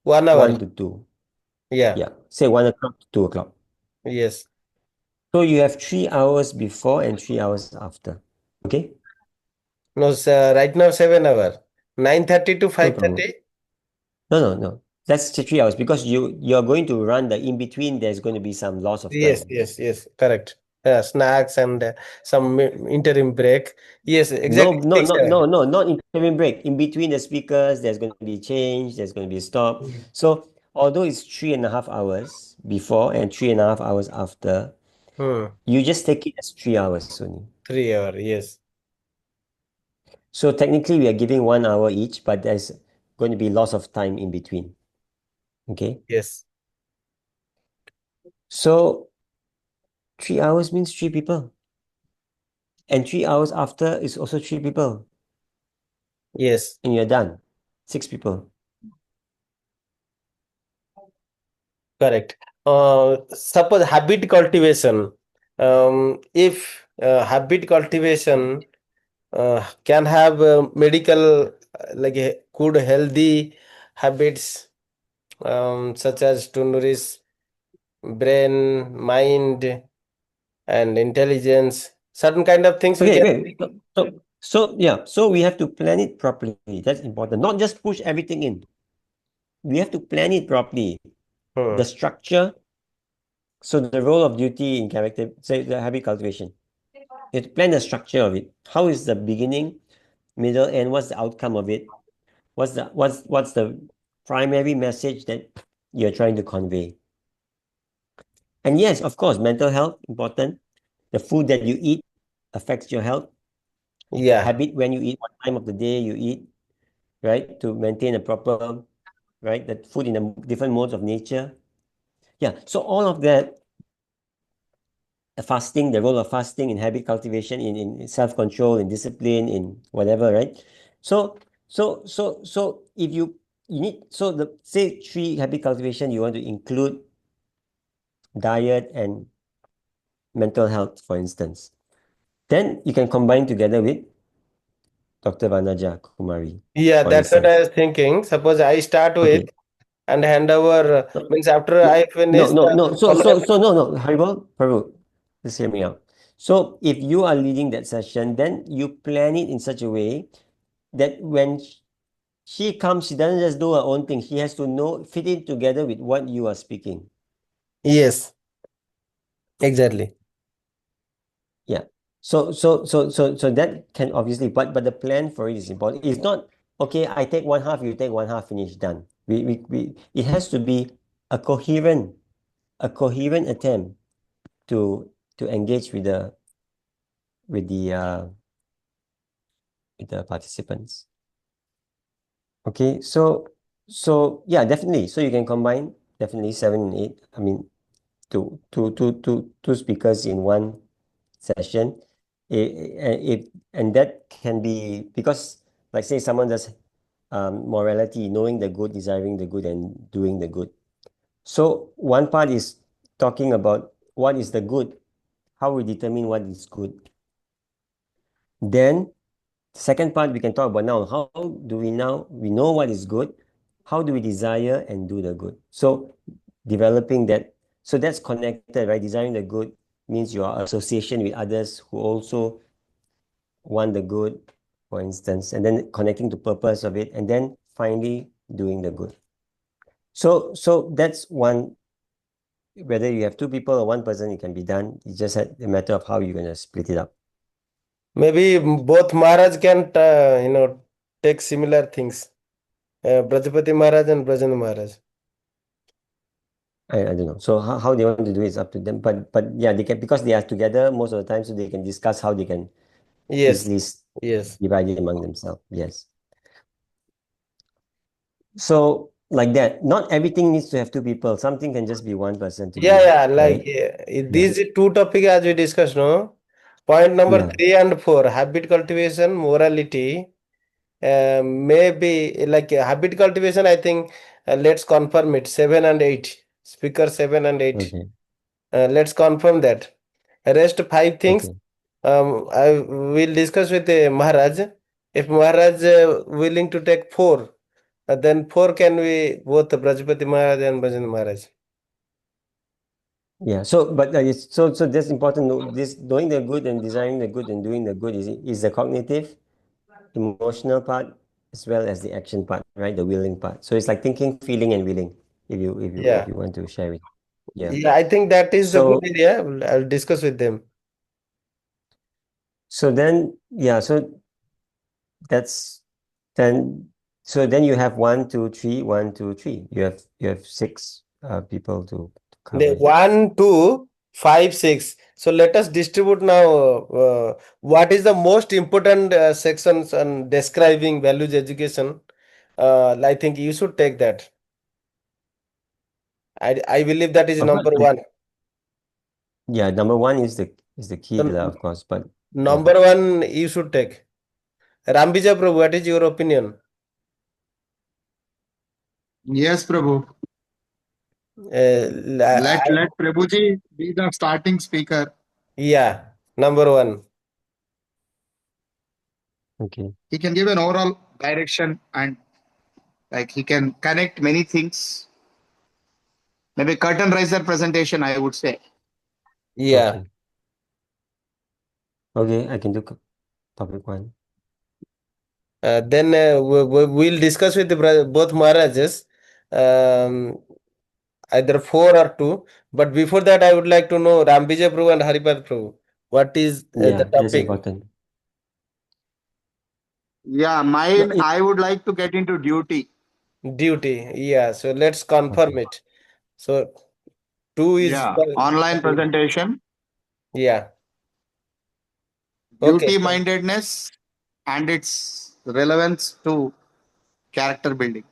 1 hour. 1 to 2. Yeah, Yeah, say 1 o'clock to 2 o'clock. yes. So you have 3 hours before and 3 hours after. Okay, No, sir, right now 7 hour. 9:30 to no problem. 5:30. No, no, no. That's 3 hours because you're going to run the in between. There's going to be some loss of Yes, time. yes, yes, correct. Snacks and some interim break. Yes, No, exactly no, six no, hours. no, no, not interim break. In between the speakers, there's going to be change. There's going to be a stop. So although it's 3.5 hours before and 3.5 hours after, Hmm. you just take it as 3 hours only. 3 hour. Yes, So technically, we are giving 1 hour each, but there's going to be loss of time in between. Okay. yes, So 3 hours means 3 people. And 3 hours after is also 3 people. yes. And you're done. 6 people. Correct. Suppose habit cultivation. If habit cultivation can have medical, like good healthy habits, such as to nourish brain, mind, and intelligence. Certain kind of things we Okay, can. wait. So yeah, so we have to plan it properly. That's important. Not just push everything in. we have to plan it properly. Hmm. The structure, so the role of duty in character, say the habit cultivation. You have to plan the structure of it. How is the beginning, middle, and what's the outcome of it? What's the primary message that you're trying to convey? And yes, of course, mental health important. The food that you eat affects your health. The Yeah. habit when you eat, what time of the day you eat, right? To maintain a proper, right? That food in the different modes of nature. Yeah. So all of that, fasting, the role of fasting in habit cultivation, in self-control, in discipline, in whatever, right? So so if you need, so the say three habit cultivation, you want to include diet and mental health, for instance. Then you can combine together with Dr. Vanaja Kumari, Yeah, for that's what I instance. was thinking. Suppose I start with Okay. and hand over, No, means after no, I no, finish no, the no. So, one so, habit. so, no, no, Haribol, Prabu, just hear me out. So, if you are leading that session, then you plan it in such a way that when she comes, she doesn't just do her own thing. She has to know, fit it together with what you are speaking. Yes, exactly. Yeah. So that can obviously, but the plan for it is important. It's not okay. I take one half, you take one half, finish, done. It has to be a coherent attempt to engage with the uh with the participants. Okay, so yeah, definitely. So you can combine definitely 7 and 8. I mean, two speakers in one session. And that can be because, like, say someone does morality, knowing the good, desiring the good, and doing the good. So one part is talking about what is the good, how we determine what is good. Then second part we can talk about now. How do we now we know what is good? How do we desire and do the good? So developing that, so that's connected, right? Desiring the good means your association with others who also want the good, for instance, and then connecting to purpose of it, and then finally doing the good. So that's one. Whether you have two people or one person, it can be done. It's just a matter of how you're gonna split it up. Maybe both Maharaj can, take similar things. Brajapati Maharaj and Brajendra Maharaj. I don't know. So how they want to do it is up to them. But yeah, they can, because they are together most of the time, so they can discuss how they can Yes, easily yes. divide it among themselves. Yes. So like that, not everything needs to have two people. Something can just be one person to Yeah, do, yeah. Like right? Yeah. these two topic as we discussed, no? Point number Yeah. 3 and 4, habit cultivation, morality. Maybe like habit cultivation, I think let's confirm it. 7 and 8. Speaker 7 and 8. Okay. Let's confirm that. Rest 5 things. Okay. I will discuss with Maharaj. If Maharaj willing to take 4, then 4 can be both Brajapati Maharaj and Bhajan Maharaj. Yeah. So, but so that's important. This knowing the good and desiring the good and doing the good is the cognitive, emotional part as well as the action part, right? The willing part. So it's like thinking, feeling, and willing. If Yeah. you want to share it, yeah. Yeah, I think that is the good So area. I'll discuss with them. so then yeah. So that's then. So then you have one, two, three, one, two, three. You have six people to The cover it. 1, 2, 5, 6. So let us distribute now. What is the most important sections on describing values education? I think you should take that. I believe that is Of course, number one. yeah. Number one is the key pillar, The of course. But yeah. number one you should take. Rambija Prabhu, what is your opinion? Yes, Prabhu. Let Prabhuji be the starting speaker. Yeah, number one. Okay. He can give an overall direction and like he can connect many things. Maybe curtain raiser presentation, I would say. Yeah. Okay. Okay. I can do topic one. Then we'll discuss with both Maharajas. um, either four or two. But before that, I would like to know Rambija Prabhu and Haripad Prabhu. What is the Yeah, that's topic? important. Yeah, No, mine, I would like to get into duty. Duty. Yeah. So let's confirm okay. it. So two is Yeah, online presentation, yeah. Okay. duty mindedness, and its relevance to character building.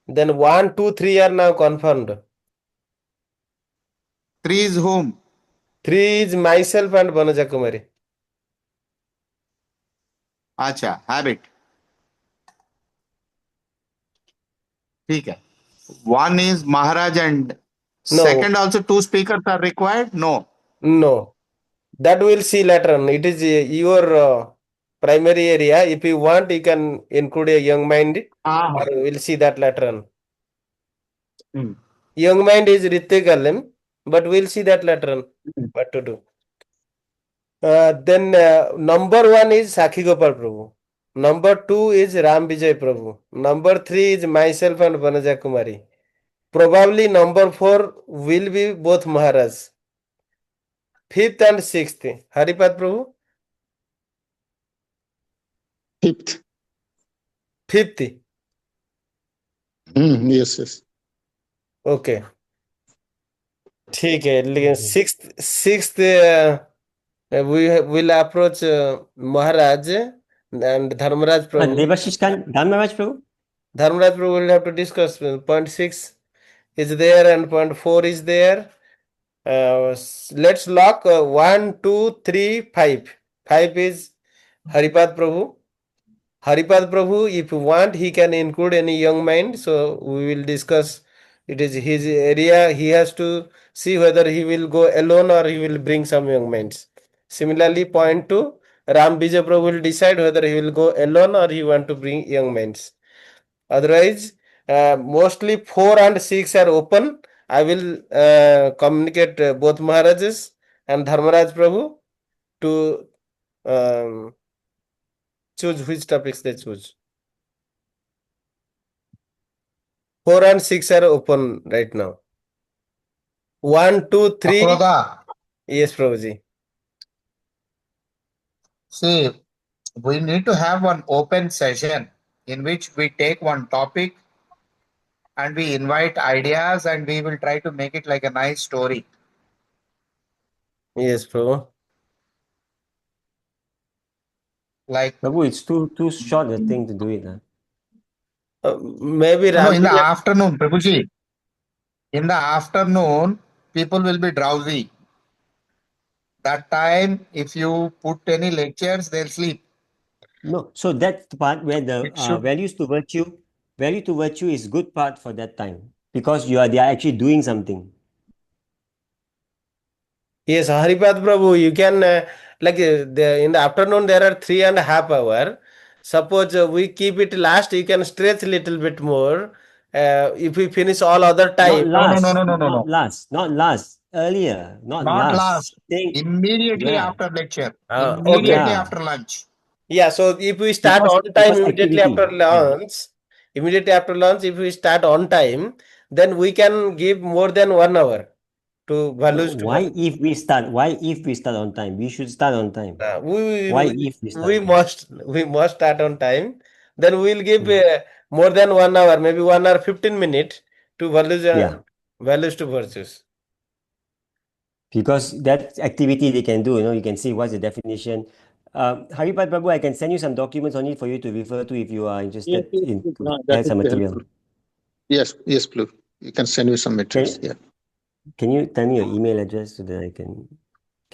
Then one, two, three are now confirmed. Three is whom? Three is myself and Banaja Kumari. Acha, habit. ठीक है. One is Maharaj and No, second also two speakers are required? No. no. That we'll see later on. It is your primary area. If you want, you can include a young mind, Ah. or we'll see that later on. Hmm. Young mind is Ritikalam, but we'll see that later on Hmm. what to do. Then number one is Sakhi Gopal Prabhu. Number two is Ram Vijay Prabhu. Number three is myself and Vanaja Kumari. Probably number four will be both Maharaj. Fifth and sixth, Haripad Prabhu. Fifth. Fifth. Yes, yes. Okay. ठीक है लेकिन Mhm. Sixth we will approach Maharaj and Dharmaraj Prabhu. Devashish Khan, Dharmaraj Prabhu? Dharmaraj Prabhu will have to discuss. Point 6 is there and point 4 is there. Let's lock 1, 2, 3, 5. 5 is Haripad Prabhu. Haripad Prabhu, if you want, he can include any young mind. So we will discuss. It is his area. He has to see whether he will go alone or he will bring some young minds. Similarly, point two, Ram Bija Prabhu will decide whether he will go alone or he want to bring young minds. Otherwise, mostly 4 and 6 are open. I will communicate both Maharajas and Dharmaraj Prabhu to um, choose which topics they choose. 4 and 6 are open right now. 1, 2, 3. Aproda, Yes, Prabhuji. see, we need to have one open session in which we take one topic and we invite ideas and we will try to make it like a nice story. Yes, Prabhu. Like, Prabhu, it's too short a thing to do it. Huh? Maybe no, in the Rambija. afternoon, Prabhuji, in the afternoon, people will be drowsy. That time, if you put any lectures, they'll sleep. No, so that's the part where the It should. value to virtue is good part for that time because they are actually doing something. Yes, Haripad Prabhu, you can, in the afternoon, there are 3.5 hours. Suppose we keep it last, you can stretch little bit more. If we finish all other time. Not No, no, no, last, no, no, no, not no. last, not last, earlier, not Not last. last. Think, Immediately yeah, after lecture. Okay. Immediately yeah, after lunch. Yeah, so if we start on time because activity, yeah. immediately after lunch, if we start on time, then we can give more than 1 hour to No, values to values. why if we start on time? We should start on time. Uh, Why we, if we we start? must start on time. Then we will give Mm. more than 1 hour, maybe 1 hour 15 minutes to Yeah, values to virtues. because that activity they can do, you can see what's the definition. Haripad Prabhu, I can send you some documents on it for you to refer to if you are Yes, interested yes, in yes. to No, that get would some be material. helpful. Yes, yes, please. You can send me some materials. Can Yeah. can you tell me your email address so that I can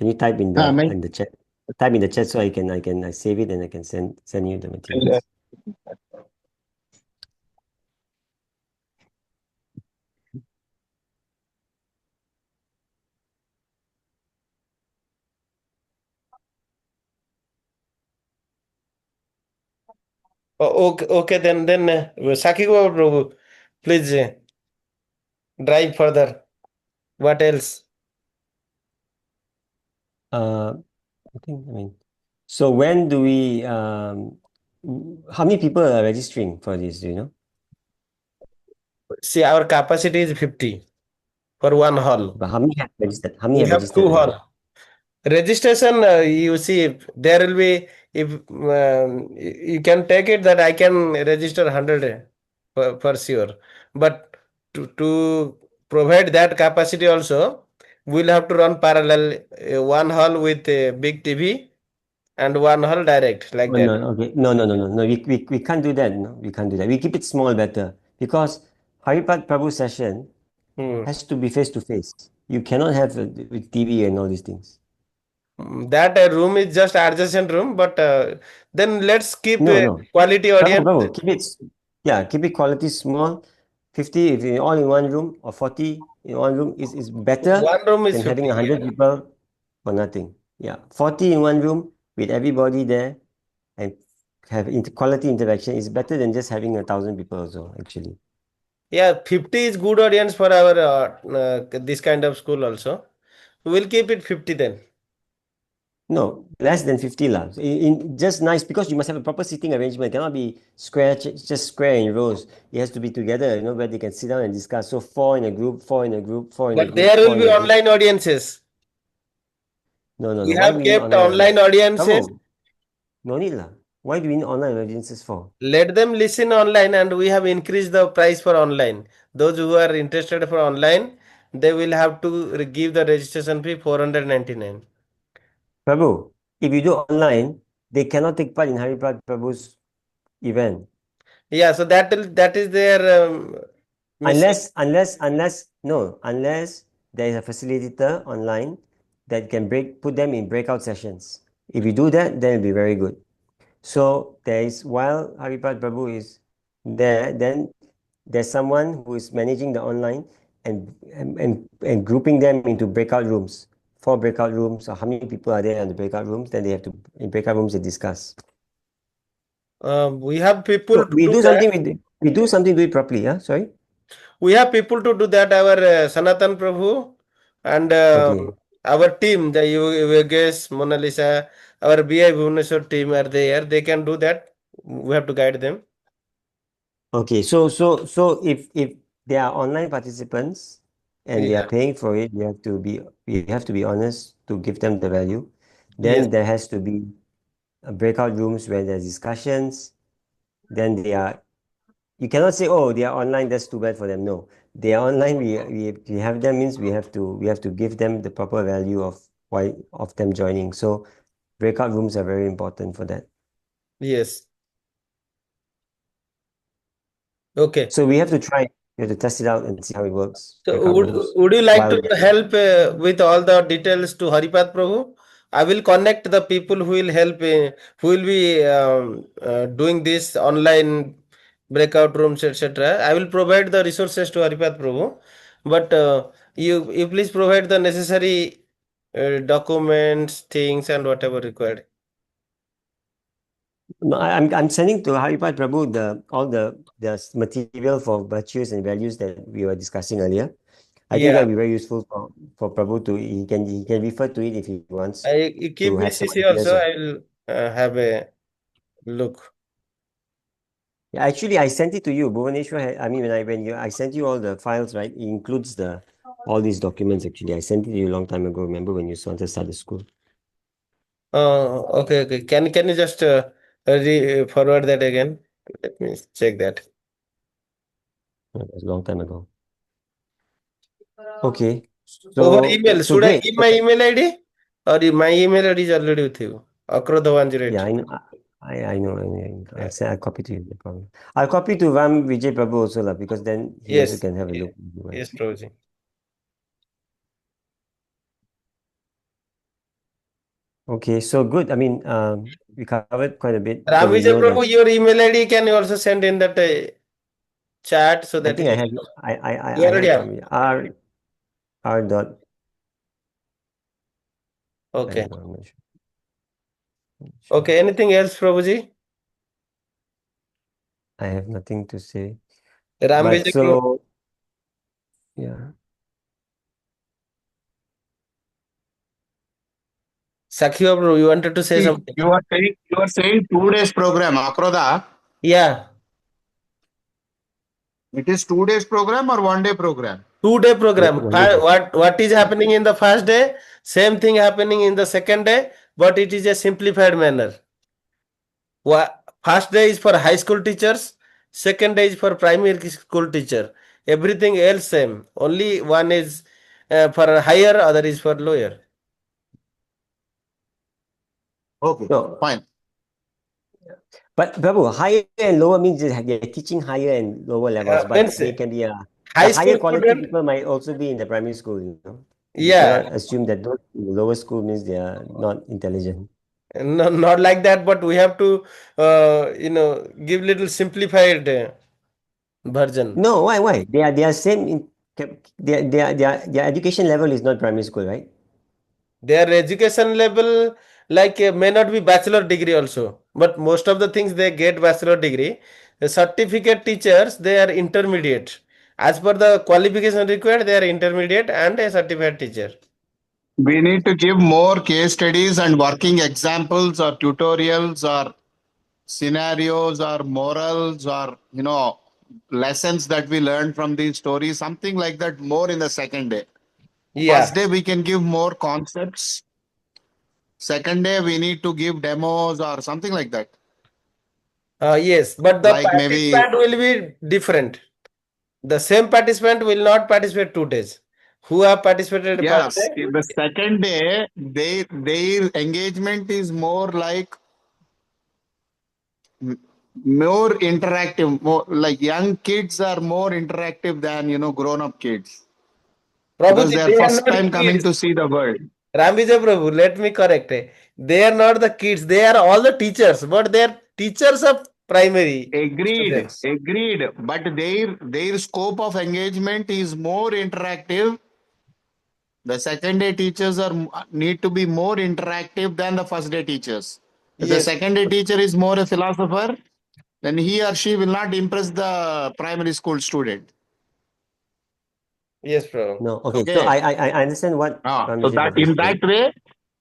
you type My in the chat? Type in the chat so I save it and I can send you the email, materials. Okay, okay, then Saki Gopal Prabhu, please drive further. What else? Uh, I mean, so when do we how many people are registering for this, do you know? See, our capacity is 50 for one hall. But how many have registered? How many We have have registered two already? hall. Registration, you see, there will be, if you can take it that I can register 100 for sure. But to provide that capacity also, we'll have to run parallel, one hall with a big TV and one hall direct, like Oh, that. no, okay. No. We can't do that. No, we can't do that. We keep it small better because Haripad Prabhu session Hmm. has to be face to face. You cannot have with TV and all these things. That room is just adjacent room, but then let's keep No, a no. quality audience. Prabhu, keep it quality small. 50 if you're all in one room or 40 in one room is better One room is than having 50. 100 people for nothing. Yeah. 40 in one room with everybody there and have quality interaction is better than just having 1,000 people also, actually. Yeah, 50 is good audience for our this kind of school also. We'll keep it 50 then. No, less than 50 lah. Just nice because you must have a proper seating arrangement. It cannot be square, just square in rows. It has to be together, where they can sit down and discuss. So four in a group, four in a group, four in a But group, there will four be in a group. online audiences. No. We Why do have we need kept online online audience? audiences. Prabhu, no need lah. Why do we need online audiences for? Let them listen online, and we have increased the price for online. Those who are interested for online, they will have to give the registration fee 499. Prabhu, if you do online, they cannot take part in Hariprat Prabhu's event. Yeah, so that is their mistake. Unless there is a facilitator online that can put them in breakout sessions. If you do that, then it'll be very good. So while Haripad Prabhu is there, then there's someone who is managing the online and grouping them into breakout rooms. 4 breakout rooms, or how many people are there in the breakout rooms? Then they have to in breakout rooms they discuss. We have people So to do that. we do something, do it properly. Yeah, sorry. We have people to do that. Our Sanatan Prabhu and Okay. our team, the Yogesh, Mona Lisa, our BI Bhubaneswar team are there. They can do that. We have to guide them. Okay, so if there are online participants and they are Yeah. paying for it, we have to be honest to give them the value. Yes. Then there has to be breakout rooms where there's discussions. Then you cannot say, oh, they are online, that's too bad for them. No, they are online. We have them means we have to give them the proper value of why of them joining. So breakout rooms are very important for that. Yes. Okay. So we have to try. We have to test it out and see how it works. So Breakout would rooms would you like to while help with all the details to Haripath Prabhu? I will connect the people who will help, who will be doing this online breakout rooms, etc. I will provide the resources to Haripath Prabhu, but you please provide the necessary documents, things, and whatever required. No, I'm sending to Haripad Prabhu all the material for virtues and values that we were discussing earlier. I think that Yeah, will be very useful for Prabhu to he can refer to it if he wants you to keep me have some CC ideas also. of. I will have a look. Yeah, actually, I sent it to you, Bhuvaneshwar. I mean, I sent you all the files, right? It includes all these documents. Actually, I sent it to you a long time ago. Remember when you wanted to start the school? Okay. Can you just forward that again? Let me check that. It was a long time ago. Okay, Over so email. so Should I great. give my email ID? Or my email ID is already with you? Yeah, Akrodha108. I know. I know. Yeah. I'll copy to you. No problem. I'll copy to Ram Vijay Prabhu also, lah, because then he also Yes. can have a Yes, look if he yes, wants. Prabhuji. Okay, so good. I mean, we covered quite a bit, so we Ramvijay know that. Prabhu, your email ID can you also send in that chat so I that think I he have. you I already have have. from R dot. I Okay. don't know. I'm not sure. Not sure. Okay. Anything else, Prabhuji? I have nothing to say. But Ramvijay, so yeah. Sakhiva Prabhu, you wanted to say See, something? you are saying 2 days program, Akroda. Yeah. It is 2 days program or 1 day program? 2 day program. One day back. What is happening in the first day, same thing happening in the second day, but it is a simplified manner. First day is for high school teachers, second day is for primary school teacher. Everything else same. Only one is for higher, other is for lower. Okay, No, fine. but Prabhu, higher and lower means they're teaching higher and lower levels, but Means they can be the high higher school quality student. people might also be in the primary school, you know. We Yeah, cannot assume that those in the lower school means they are not intelligent. no, not like that, but we have to, give little simplified version. No, why? Why? They are same in their education level is not primary school, right? Their education level, like may not be bachelor degree also, but most of the things they get bachelor degree. The certificate teachers, they are intermediate. As per the qualification required, they are intermediate and a certified teacher. We need to give more case studies and working examples or tutorials or scenarios or morals or lessons that we learned from these stories, something like that, more in the second day. Yeah. First day we can give more concepts. Second day we need to give demos or something like that. Yes, but the Like maybe participant will be different. The same participant will not participate 2 days. Who have participated first yes, day? in the second day their engagement is more like more interactive, more like young kids are more interactive than grown up kids because Prabhuji, they are they are first not time coming kids. to see the world. Rambija Prabhu, let me correct. They are not the kids. They are all the teachers, but they are teachers of primary Agreed, students. agreed. But their scope of engagement is more interactive. The second day teachers need to be more interactive than the first day teachers. If the Yes, second day teacher is more a philosopher, then he or she will not impress the primary school student. yes, Prabhu. No. Okay. So Okay. I understand what So Ramji that Prabhu is in that saying. way,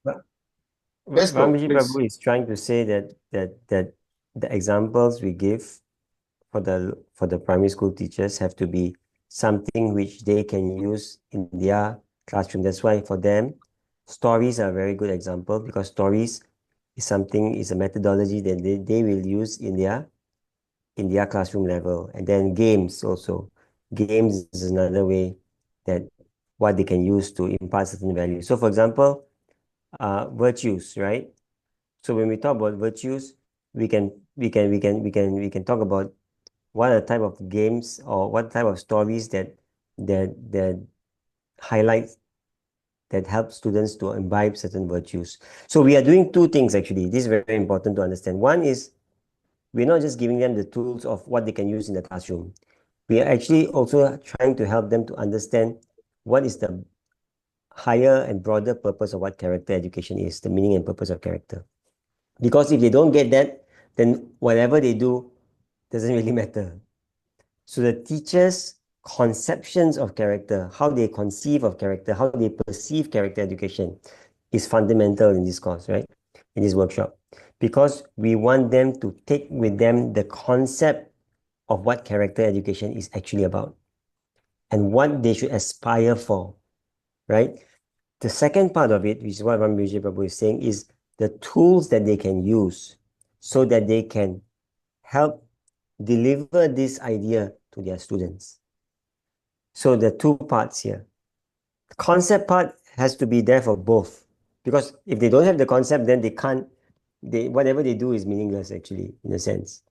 But yes, bro, Ramji please. Prabhu is trying to say that the examples we give for the primary school teachers have to be something which they can use in their classroom. That's why for them, stories are a very good example because stories is a methodology that they will use in their classroom level. And then games also. Games is another way that what they can use to impart certain values. So for example, virtues, right? So when we talk about virtues, we can talk about what are the type of games or what type of stories that highlight that help students to imbibe certain virtues. So we are doing two things actually. This is very important to understand. One is we're not just giving them the tools of what they can use in the classroom. We are actually also trying to help them to understand what is the higher and broader purpose of what character education is, the meaning and purpose of character. Because if they don't get that, then whatever they do doesn't really matter. So the teachers' conceptions of character, how they conceive of character, how they perceive character education is fundamental in this course, right? In this workshop. Because we want them to take with them the concept of what character education is actually about and what they should aspire for, right? The second part of it, which is what Vijay Prabhu is saying, is the tools that they can use so that they can help deliver this idea to their students. So the two parts here. The concept part has to be there for both. Because if they don't have the concept, then they can't, whatever they do is meaningless actually, in a sense.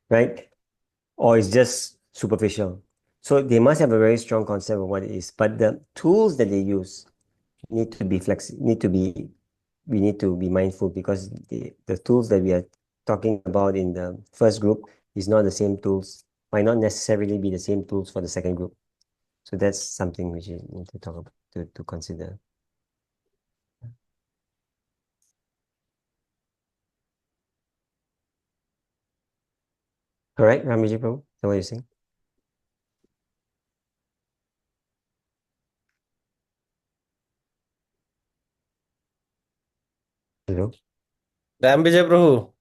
Right? Or it's just superficial. So they must have a very strong concept of what it is. But the tools that they use need to be we need to be mindful because the tools that we are talking about in the first group is not the same tools, might not necessarily be the same tools for the second group. So that's something which you need to talk about to consider. Correct, Ramiji Prabhu? Is that what you're saying? Hello? Rambija Prabhu.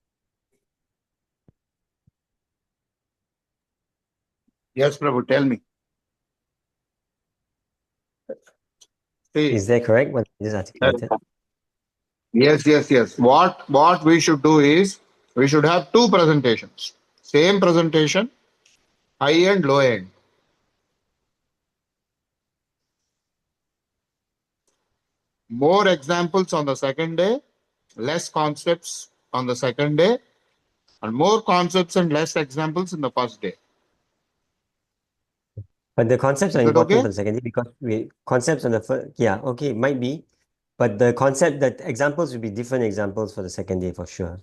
Yes, Prabhu, tell me. See, Is that correct? What I just articulated? yes. What we should do is we should have two presentations. Same presentation, high end, low end. More examples on the second day, less concepts on the second day, and more concepts and less examples in the first day. But the concepts are Is that important okay? for the second day because we concepts on the first, yeah, okay, might be, but the examples will be different examples for the second day for sure.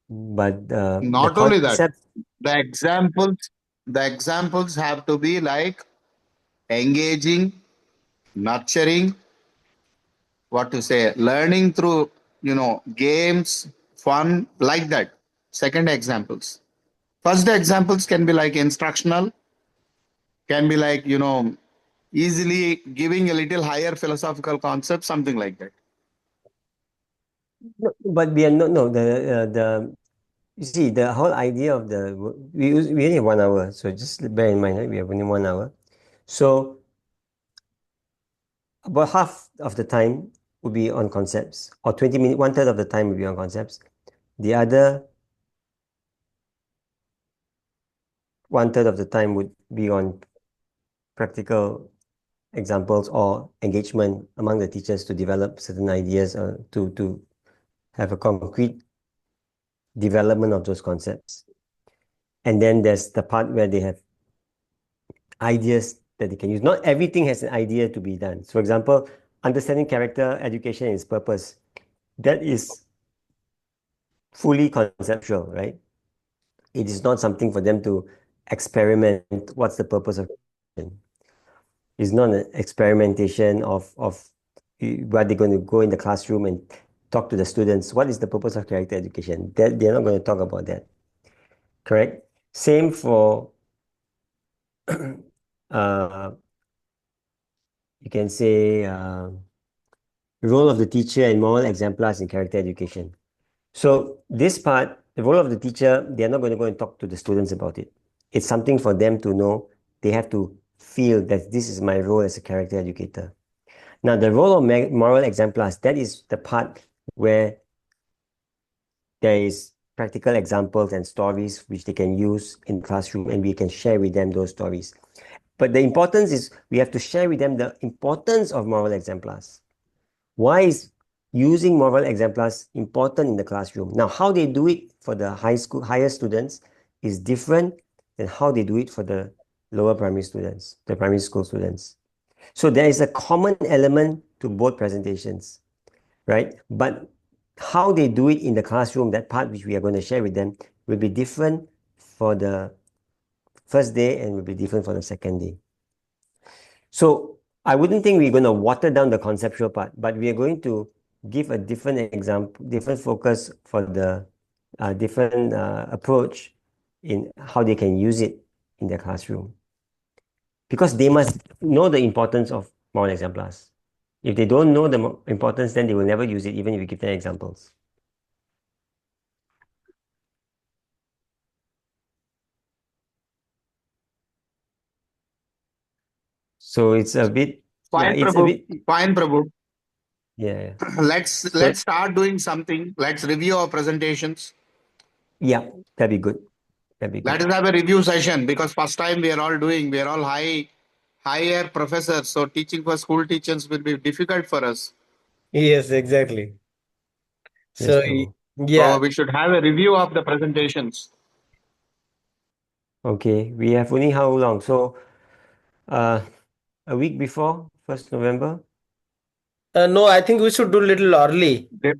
But the Not only that, concept, the examples, the examples have to be like engaging, nurturing, what to say, learning through, games, fun, like that. Second examples. First examples can be like instructional, can be like, easily giving a little higher philosophical concept, something like that. but we are no the you see the whole idea of we only have 1 hour, so just bear in mind, right? We have only 1 hour, so about half of the time will be on concepts, or 20 minutes, one third of the time will be on concepts. The other one third of the time would be on practical examples or engagement among the teachers to develop certain ideas or to have a concrete development of those concepts. And then there's the part where they have ideas that they can use. Not everything has an idea to be done. So, for example, understanding character, education, and its purpose. That is fully conceptual, right? It is not something for them to experiment. What's the purpose of education? It's not an experimentation of what they're going to go in the classroom and talk to the students. What is the purpose of character education? That they're not going to talk about that. Correct? Same for uh, you can say role of the teacher and moral exemplars in character education. So this part, the role of the teacher, they're not going to go and talk to the students about it. It's something for them to know. They have to feel that this is my role as a character educator. Now, the role of moral exemplars, that is the part where there is practical examples and stories which they can use in the classroom, and we can share with them those stories. But the importance is we have to share with them the importance of moral exemplars. Why is using moral exemplars important in the classroom? Now, how they do it for the higher students is different than how they do it for the lower primary students, the primary school students. So there is a common element to both presentations, right? But how they do it in the classroom, that part which we are going to share with them, will be different for the first day and will be different for the second day. So I wouldn't think we're going to water down the conceptual part, but we are going to give a different example, different focus for the different approach in how they can use it in their classroom. Because they must know the importance of moral exemplars. If they don't know the importance, then they will never use it, even if you give them examples. So it's a bit, yeah, Fine, it's a Prabhu. bit, Fine, Prabhu. yeah. Let's So, start doing something. Let's review our presentations. yeah, that'd be good. That'd be Let good. us have a review session because first time we are all higher professors. So teaching for school teachers will be difficult for us. Yes, exactly. Yes, So bro. yeah, So we should have a review of the presentations. Okay, we have only how long? So, uh, a week before 1st November. no, I think we should do little early. They-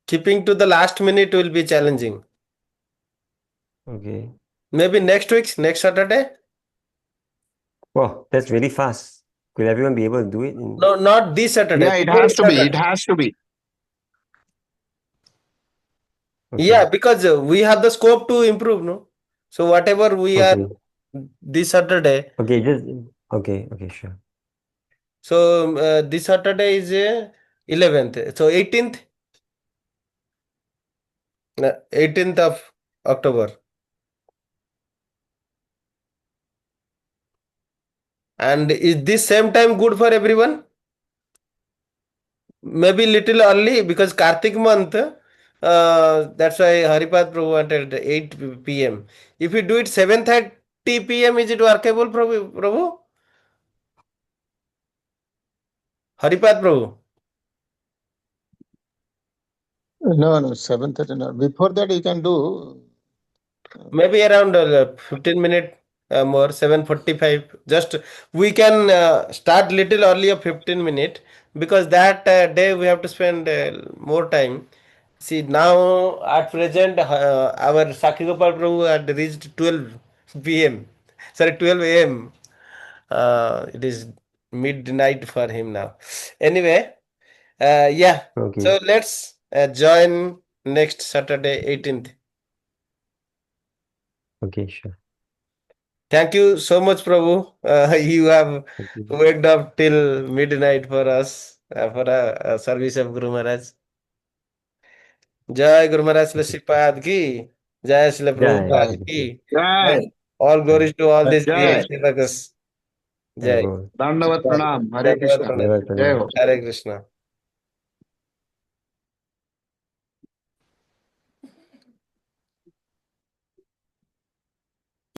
Keeping to the last minute will be challenging. Okay. Maybe next Saturday. Wow, that's really fast. Could everyone be able to do it in? No, not this Saturday. Yeah, it has Following to be. It Saturday. has to be. Yeah, Okay. because we have the scope to improve, no? So whatever we are Okay. this Saturday. Okay. Just okay. Okay. Sure. So this Saturday is 11th. So 18th, 18th of October. And is this same time good for everyone? Maybe little early because Kartik month. That's why Haripad Prabhu wanted 8 p.m. If you do it 7:30 p.m., is it workable, Prabhu? Haripad Prabhu. No, no, 7:30. No. Before that, you can do. Maybe around 15 minute more, 7:45. Just we can start little earlier, 15 minute, because that day we have to spend more time. See, now at present, our Sakhi Gopal Prabhu had reached 12 p.m. Sorry, 12 a.m. It is midnight for him now. Anyway, yeah. Okay. So let's join next Saturday, 18th. Okay, sure. Thank you so much, Prabhu. You have Thank you. waked up till midnight for us for a service of Guru Maharaj. Jai Guru Maharaj Srila Okay. Sripad ki. Jai Srila Jai. Prabhupada ki. Jai, All Jai. glories to all these great Jai, sevakas. Jai Jai. Bol. Dandavat Jai. Pranam, Hare Dandavat Krishna, Pranam. Never Jai Pranam. Ho. Hare Krishna.